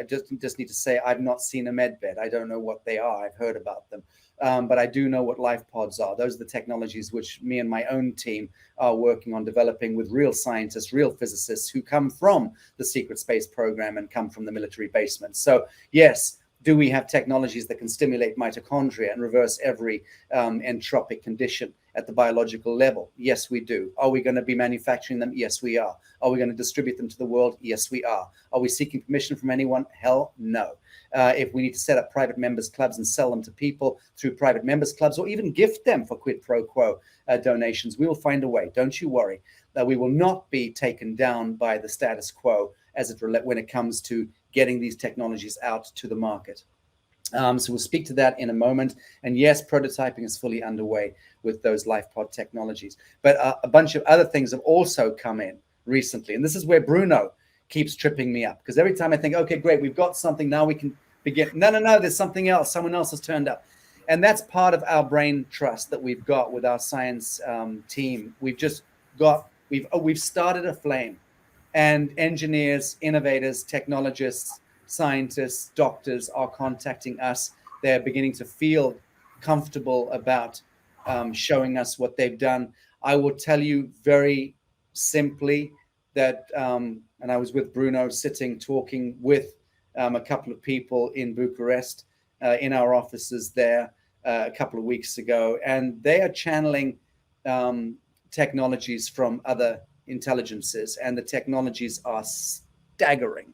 just need to say I've not seen a med bed. I don't know what they are. I've heard about them. But I do know what life pods are. Those are the technologies which me and my own team are working on developing with real scientists, real physicists who come from the secret space program and come from the military basement. So yes, do we have technologies that can stimulate mitochondria and reverse every entropic condition at the biological level? Yes, we do. Are we going to be manufacturing them? Yes, we are. Are we going to distribute them to the world? Yes, we are. Are we seeking permission from anyone? Hell no. If we need to set up private members clubs and sell them to people through private members clubs, or even gift them for quid pro quo donations, we will find a way. Don't you worry. We will not be taken down by the status quo when it comes to getting these technologies out to the market. So we'll speak to that in a moment. And yes, prototyping is fully underway with those LifePod technologies. But a bunch of other things have also come in recently. And this is where Bruno keeps tripping me up. Because every time I think, okay, great, we've got something, now we can begin. No, there's something else. Someone else has turned up. And that's part of our brain trust that we've got with our science team. We've started a flame. And engineers, innovators, technologists, scientists, doctors are contacting us. They're beginning to feel comfortable about showing us what they've done. I will tell you very simply that, and I was with Bruno sitting, talking with a couple of people in Bucharest. in our offices there a couple of weeks ago, and they are channeling technologies from other intelligences, and the technologies are staggering,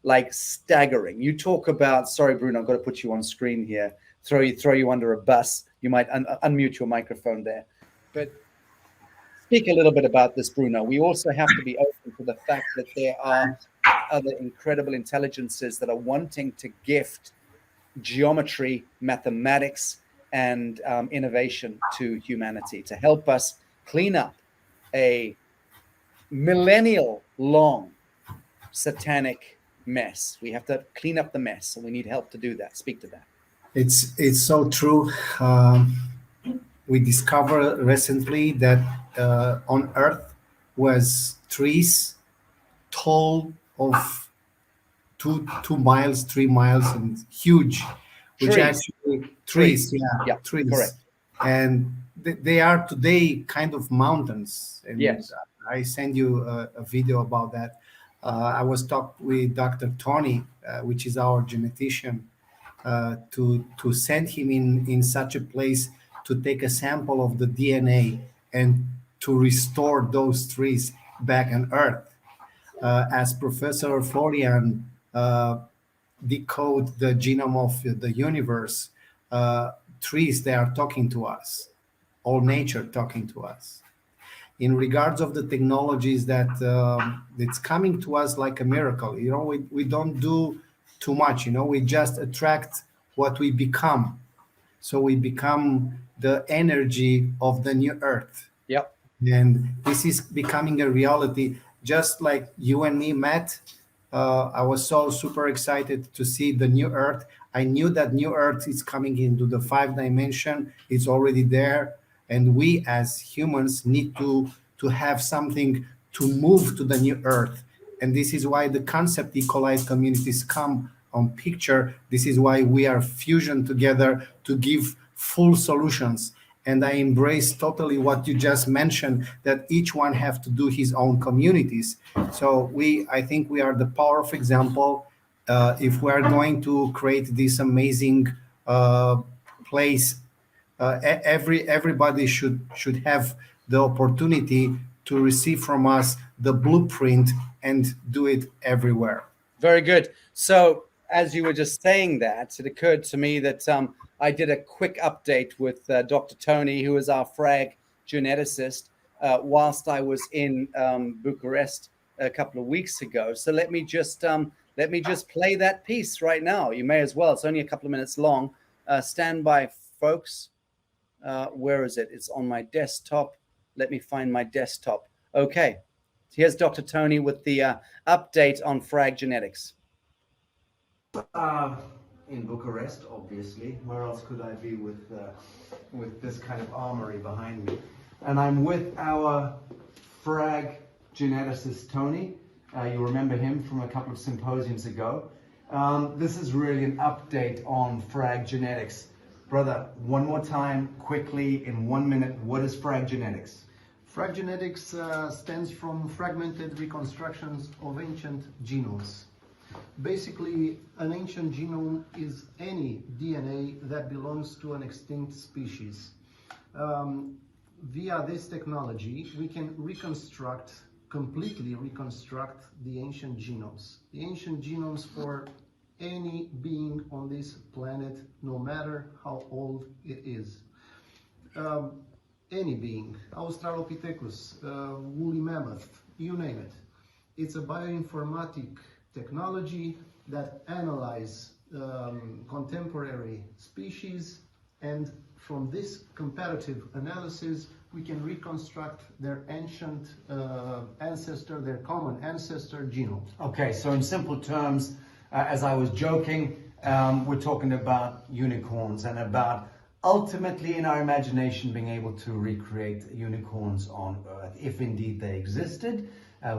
like staggering. You talk about, sorry, Bruno, I've got to put you on screen here, throw you under a bus. You might unmute your microphone there, but speak a little bit about this, Bruno. We also have to be open to the fact that there are other incredible intelligences that are wanting to gift geometry, mathematics, and innovation to humanity to help us clean up a millennial-long satanic mess. We have to clean up the mess, and we need help to do that. Speak to that. It's so true. We discovered recently that on Earth was trees tall of 2 miles, 3 miles, and huge, which Trees. actually trees, Yeah, trees, correct. and they are today kind of mountains. And Yes. I send you a video about that. I was talking with Dr. Tony, which is our genetician, to send him in such a place to take a sample of the DNA and to restore those trees back on Earth. As Professor Florian decode the genome of the universe, trees, they are talking to us, all nature talking to us. In regards of the technologies that it's coming to us like a miracle, we don't do too much, we just attract what we become. So we become the energy of the new Earth. Yep. And this is becoming a reality. Just like you and me met, I was so super excited to see the new Earth. I knew that new Earth is coming into the 5 dimension. It's already there. And we as humans need to have something to move to the new Earth. And this is why the concept Ecolite communities come on picture. This is why we are fusion together to give full solutions. And I embrace totally what you just mentioned, that each one have to do his own communities. So I think we are the power of example. If we are going to create this amazing place, everybody should have the opportunity to receive from us the blueprint and do it everywhere. Very good. So as you were just saying that, it occurred to me that I did a quick update with Dr. Tony, who is our frag geneticist, whilst I was in Bucharest a couple of weeks ago. So let me just play that piece right now. You may as well. It's only a couple of minutes long. Stand by, folks. Where is it? It's on my desktop. Let me find my desktop. Okay. Here's Dr. Tony with the update on frag genetics. In Bucharest, obviously. Where else could I be with this kind of armory behind me? And I'm with our frag geneticist, Tony. You remember him from a couple of symposiums ago. This is really an update on frag genetics. Brother, one more time, quickly, in 1 minute, what is frag genetics? Frag genetics stands from fragmented reconstructions of ancient genomes. Basically, an ancient genome is any DNA that belongs to an extinct species. Via this technology, we can completely reconstruct the ancient genomes. The ancient genomes for any being on this planet, no matter how old it is. Any being, Australopithecus, woolly mammoth, you name it. It's a bioinformatic technology that analyzes contemporary species, and from this comparative analysis we can reconstruct their ancient ancestor, their common ancestor genome. Okay, so in simple terms, as I was joking, we're talking about unicorns and about ultimately in our imagination being able to recreate unicorns on Earth, if indeed they existed,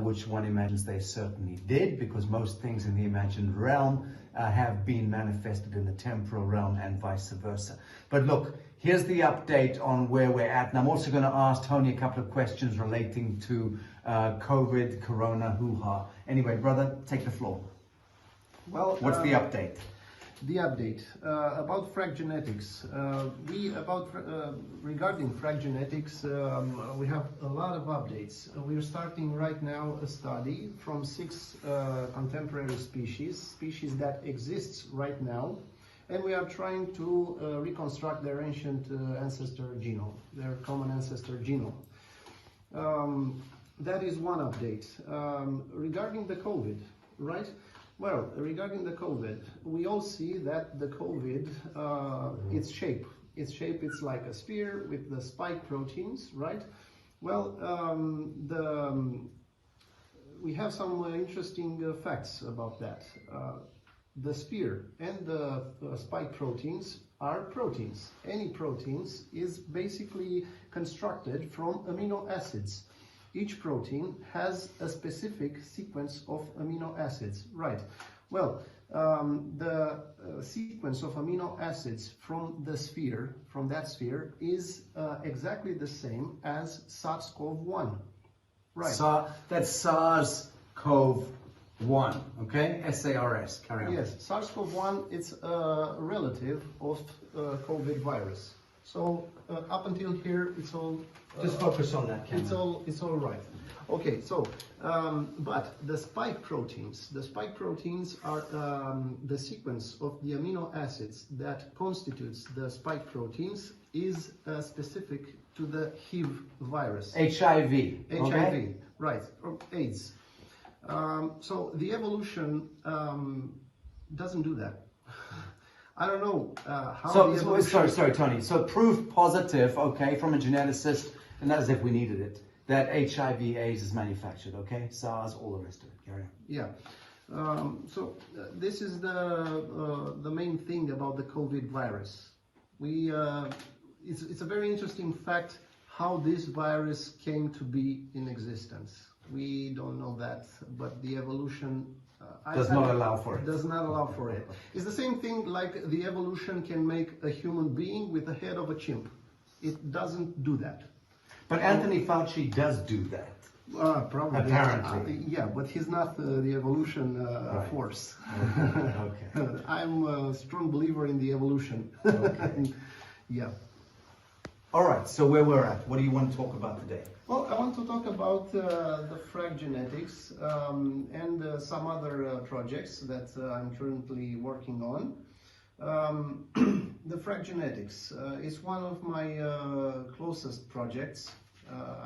which one imagines they certainly did, because most things in the imagined realm have been manifested in the temporal realm and vice versa. But look, here's the update on where we're at. And I'm also going to ask Tony a couple of questions relating to COVID, Corona, hoo-ha. Anyway, brother, take the floor. Well, What's the update? the update about frag genetics. Regarding frag genetics, we have a lot of updates. We are starting right now a study from 6 contemporary species that exists right now, and we are trying to reconstruct their ancient ancestor genome, their common ancestor genome. That is one update. Regarding the COVID, right? Well, regarding the COVID, we all see that the COVID, its shape, it's like a sphere with the spike proteins, right? Well, we have some interesting facts about that. The sphere and the spike proteins are proteins. Any proteins is basically constructed from amino acids. Each protein has a specific sequence of amino acids, right? Well, the sequence of amino acids from that sphere, is exactly the same as SARS-CoV-1, right? That's SARS-CoV-1, okay? SARS, carry on. Yes, SARS-CoV-1, it's a relative of COVID virus. So up until here, it's all. Just focus on that, Cameron. It's all right. Okay, so but the spike proteins are the sequence of the amino acids that constitutes the spike proteins is specific to the HIV virus. HIV. Okay? Right, or AIDS. So the evolution doesn't do that. I don't know how. Sorry, Tony. So proof positive, okay, from a geneticist, and that is if we needed it, that HIV/AIDS is manufactured, okay? SARS, all the rest of it. Carry on. Yeah. This is the main thing about the COVID virus. It's a very interesting fact how this virus came to be in existence. We don't know that, but the evolution does not allow for it. Does not allow for it. It's the same thing like the evolution can make a human being with the head of a chimp. It doesn't do that. But Anthony Fauci does do that. Probably. Apparently. Yeah, but he's not the evolution Right. force. Okay. I'm a strong believer in the evolution. Okay. Yeah. All right, so where we're at, what do you want to talk about today? Well, I want to talk about the frag genetics and some other projects that I'm currently working on. The frag genetics is one of my closest projects.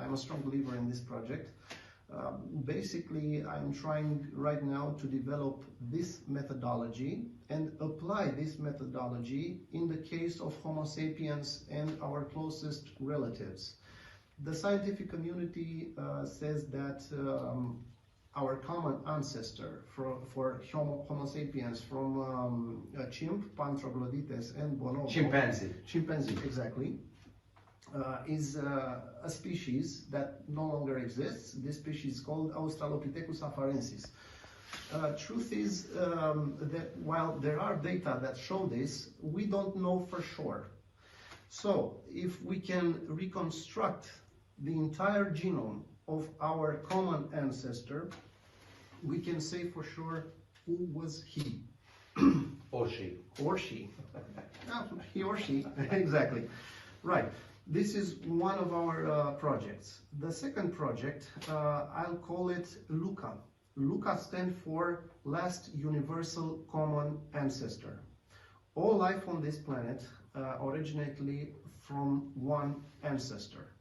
I'm a strong believer in this project. Basically, I'm trying right now to develop this methodology and apply this methodology in the case of Homo sapiens and our closest relatives. The scientific community says that our common ancestor for Homo sapiens from chimp, Pantroglodites, and bonobo. Chimpanzee, exactly. Is a species that no longer exists. This species is called Australopithecus afarensis. Truth is that while there are data that show this, we don't know for sure. So if we can reconstruct the entire genome of our common ancestor, we can say for sure who was he. Or she. Or she. He or she, exactly. Right. This is one of our projects. The second project, I'll call it LUCA. LUCA stands for Last Universal Common Ancestor. All life on this planet originated from one ancestor.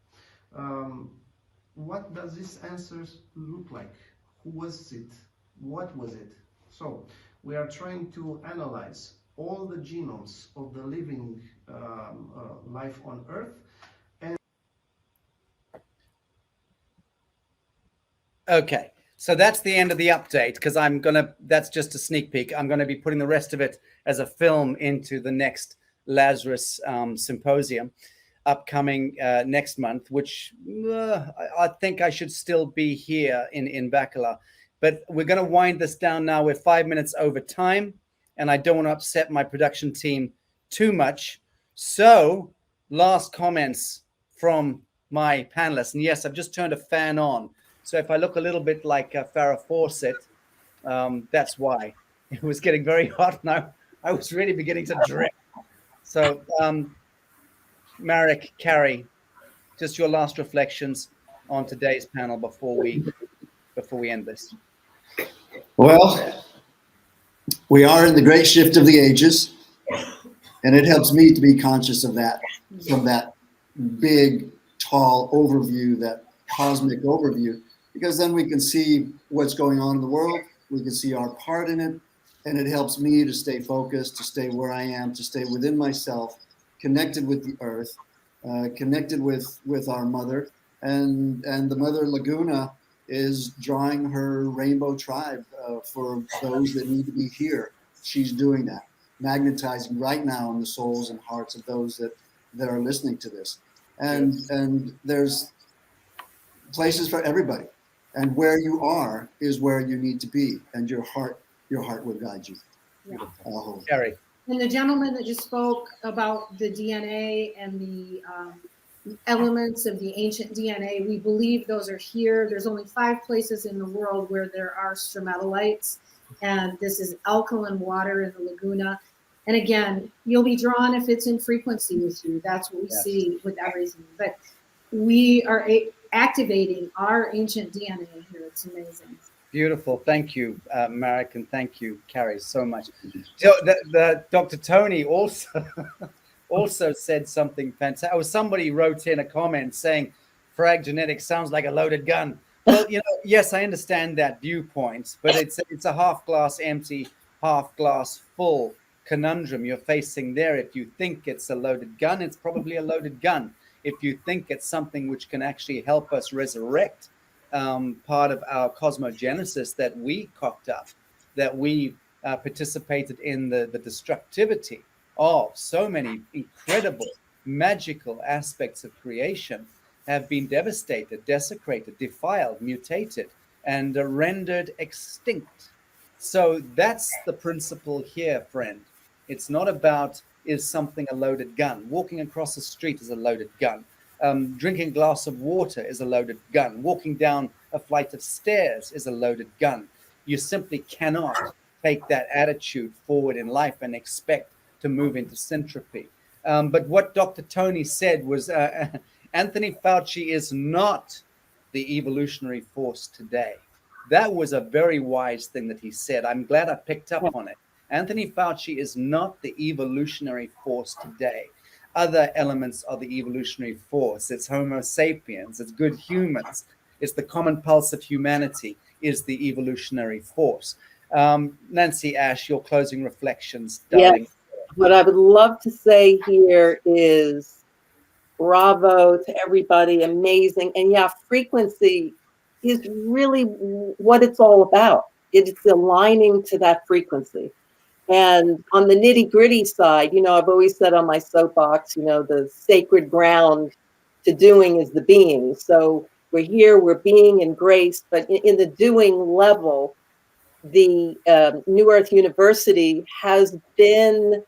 What does this ancestor look like? Who was it? What was it? So we are trying to analyze all the genomes of the living life on Earth. Okay, so that's the end of the update because that's just a sneak peek. I'm going to be putting the rest of it as a film into the next Lazarus Symposium upcoming next month, which I think I should still be here in Bacala. But we're going to wind this down now. We're 5 minutes over time, and I don't want to upset my production team too much. So, last comments from my panelists. And yes, I've just turned a fan on. So if I look a little bit like Farrah Fawcett, that's why. It was getting very hot now. I was really beginning to drift. So, Marek, Carrie, just your last reflections on today's panel before we end this. Well, we are in the great shift of the ages, and it helps me to be conscious of that from that big, tall overview, that cosmic overview, because then we can see what's going on in the world, we can see our part in it, and it helps me to stay focused, to stay where I am, to stay within myself, connected with the earth, connected with our mother, and the mother Laguna is drawing her rainbow tribe for those that need to be here. She's doing that, magnetizing right now in the souls and hearts of those that are listening to this. And there's places for everybody. And where you are is where you need to be, and your heart will guide you. Yeah. Carrie. And the gentleman that just spoke about the DNA and the elements of the ancient DNA, we believe those are here. There's only 5 places in the world where there are stromatolites, and this is alkaline water in the Laguna. And again, you'll be drawn if it's in frequency with you. That's what we see with everything. But we are activating our ancient DNA here. It's amazing. Beautiful. Thank you, Marek, and thank you, Carrie, so much. So the Dr. Tony also said something fantastic. Oh, somebody wrote in a comment saying, "Frag genetics sounds like a loaded gun." Well, yes, I understand that viewpoint, but it's a half glass empty, half glass full conundrum you're facing there. If you think it's a loaded gun, it's probably a loaded gun. If you think it's something which can actually help us resurrect part of our cosmogenesis that we cocked up, that we participated in the destructivity of so many incredible, magical aspects of creation, have been devastated, desecrated, defiled, mutated, and rendered extinct. So that's the principle here, friend. It's not about, is something a loaded gun? Walking across the street is a loaded gun. Drinking a glass of water is a loaded gun. Walking down a flight of stairs is a loaded gun. You simply cannot take that attitude forward in life and expect to move into syntropy. But what Dr. Tony said was, Anthony Fauci is not the evolutionary force today. That was a very wise thing that he said. I'm glad I picked up on it. Anthony Fauci is not the evolutionary force today. Other elements of the evolutionary force, it's Homo sapiens, it's good humans, it's the common pulse of humanity, is the evolutionary force. Nancy Ash, your closing reflections, darling. Yes. What I would love to say here is bravo to everybody, amazing. And yeah, frequency is really what it's all about. It's aligning to that frequency. And on the nitty gritty side, I've always said on my soapbox, the sacred ground to doing is the being. So we're here, we're being in grace, but in the doing level, the New Earth University has been,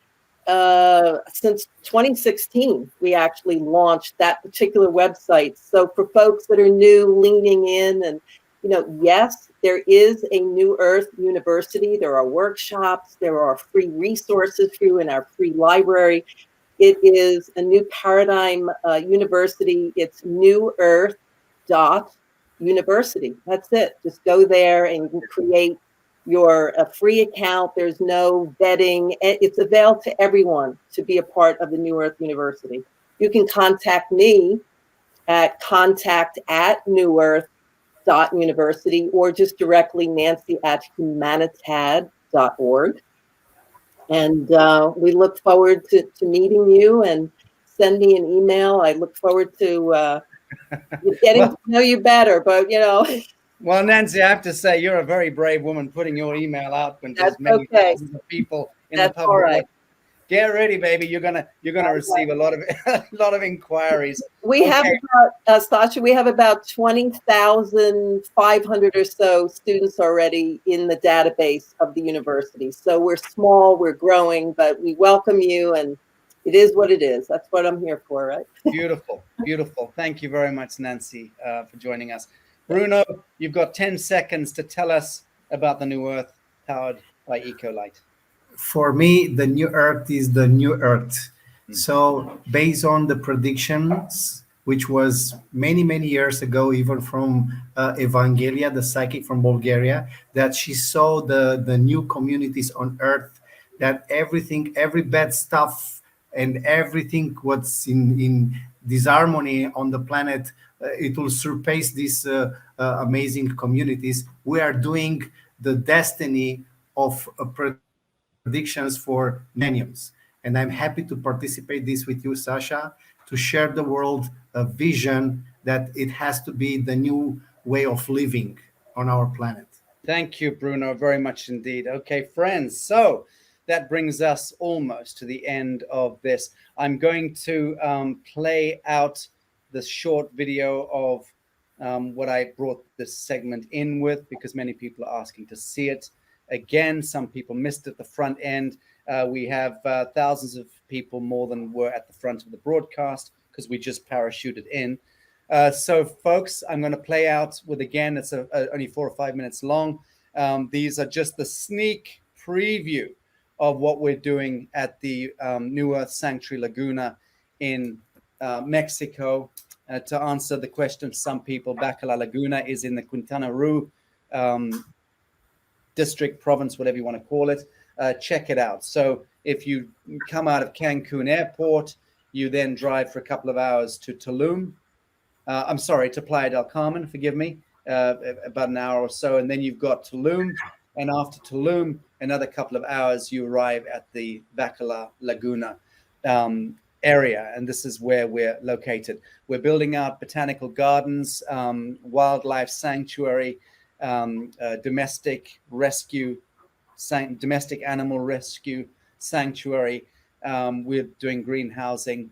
since 2016, we actually launched that particular website. So for folks that are new, leaning in, and yes, there is a New Earth University. There are workshops. There are free resources for you in our free library. It is a new paradigm university. It's New Earth .university. That's it. Just go there and you can create your free account. There's no vetting. It's available to everyone to be a part of the New Earth University. You can contact me at contact@newearth.university or just directly nancy@humanitad.org. And we look forward to meeting you, and send me an email. I look forward to getting to know you better, but Well, Nancy, I have to say, you're a very brave woman putting your email out when there's many thousands of people in the public. All right. Get ready, baby. You're gonna receive a lot of inquiries. We have about, Sacha, we have about 20,500 or so students already in the database of the university. So we're small, we're growing, but we welcome you, and it is what it is. That's what I'm here for, right? Beautiful, beautiful. Thank you very much, Nancy, for joining us. Bruno, you've got 10 seconds to tell us about the New Earth powered by Ecolite. for me, the new Earth is the new Earth. Mm. So, based on the predictions, which was many, many years ago, even from Evangelia, the psychic from Bulgaria, that she saw the new communities on Earth, that everything, every bad stuff, and everything what's in disharmony on the planet, it will surpass these amazing communities. We are doing the destiny of predictions for millenniums. And I'm happy to participate this with you, Sasha, to share the world a vision that it has to be the new way of living on our planet. Thank you, Bruno, very much indeed. Okay, friends. So that brings us almost to the end of this. I'm going to play out the short video of what I brought this segment in with, because many people are asking to see it again. Some people missed at the front end. We have thousands of people more than were at the front of the broadcast because we just parachuted in. So, folks, I'm going to play out with, again, it's only 4 or 5 minutes long. These are just the sneak preview of what we're doing at the New Earth Sanctuary Laguna in Mexico. To answer the question of some people, Bacala Laguna is in the Quintana Roo district, province, whatever you want to call it. Check it out. So if you come out of Cancun Airport, you then drive for a couple of hours to Tulum. I'm sorry, to Playa del Carmen, forgive me, about an hour or so. And then you've got Tulum. And after Tulum, another couple of hours, you arrive at the Bacala Laguna area. And this is where we're located. We're building out botanical gardens, wildlife sanctuary, domestic rescue, domestic animal rescue sanctuary. We're doing greenhousing.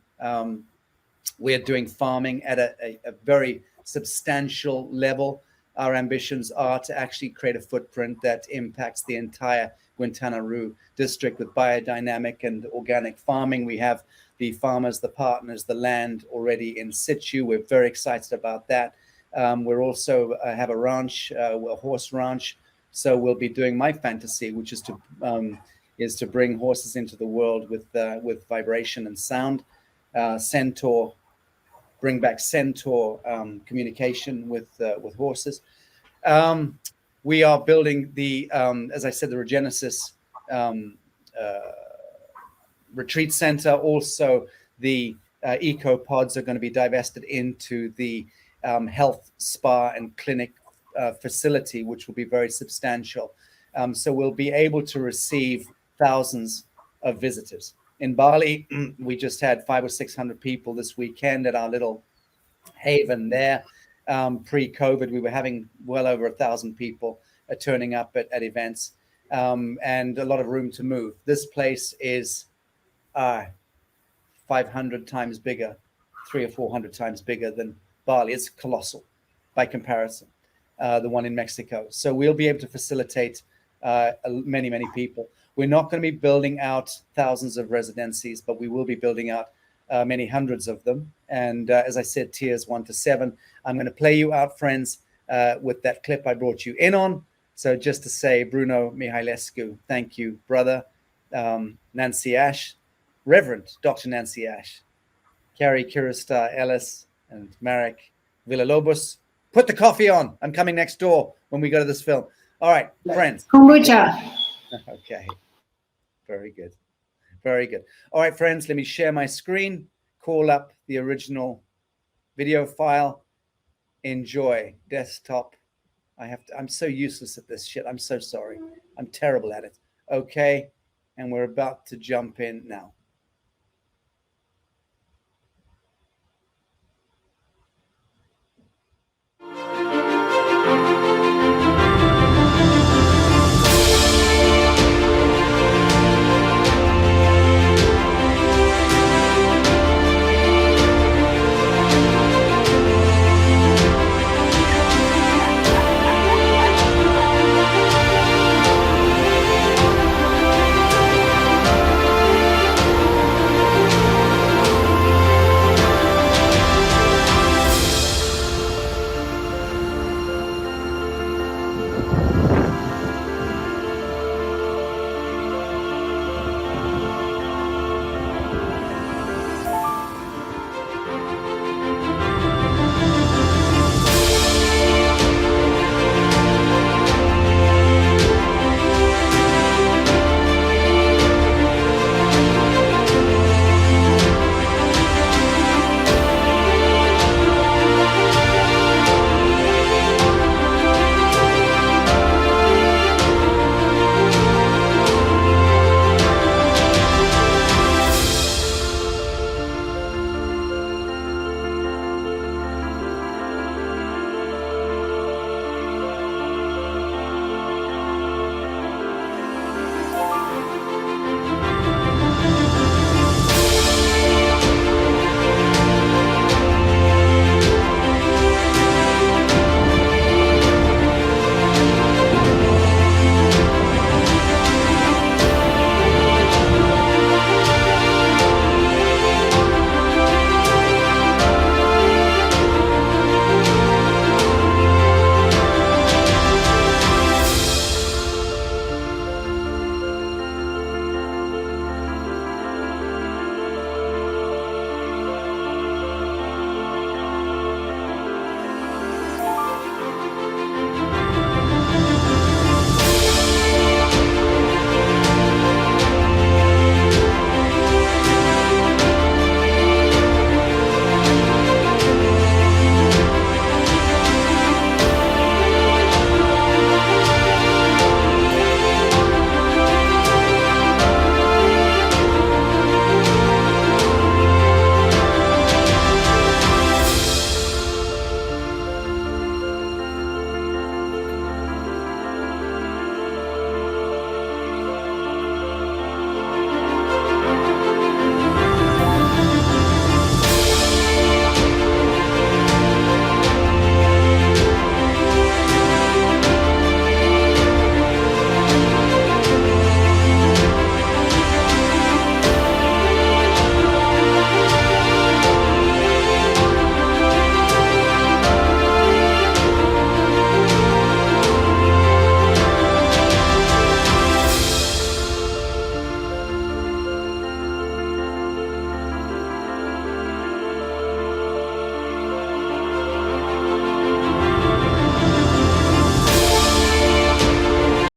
We're doing farming at a very substantial level. Our ambitions are to actually create a footprint that impacts the entire Quintana Roo district with biodynamic and organic farming. We have the farmers, the partners, the land already in situ. We're very excited about that. We're also have a ranch, a horse ranch. So we'll be doing my fantasy, which is to bring horses into the world with vibration and sound. Centaur, bring back centaur communication with horses. We are building the, as I said, the Regenesis retreat center. Also, the eco pods are going to be divested into the health spa and clinic facility, which will be very substantial. So we'll be able to receive thousands of visitors. In Bali, we just had 500 or 600 people this weekend at our little haven there. Pre-COVID, we were having well over 1,000 people turning up at events, and a lot of room to move. This place is 500 times bigger, 300 or 400 times bigger than Bali. It's colossal by comparison, the one in Mexico. So we'll be able to facilitate many, many people. We're not going to be building out thousands of residencies, but we will be building out many hundreds of them. And as I said, tiers 1 to 7. I'm going to play you out, friends, with that clip I brought you in on. So just to say, Bruno Mihailescu, thank you, brother. Nancy Ash, Reverend Dr. Nancy Ash, Carrie Kirista Ellis, and Marek Villalobos. Put the coffee on. I'm coming next door when we go to this film. All right, friends. Kombucha. Okay. Very good. Very good. All right, friends, let me share my screen, call up the original video file. Enjoy. Desktop. I'm so useless at this shit. I'm so sorry. I'm terrible at it. Okay. And we're about to jump in now.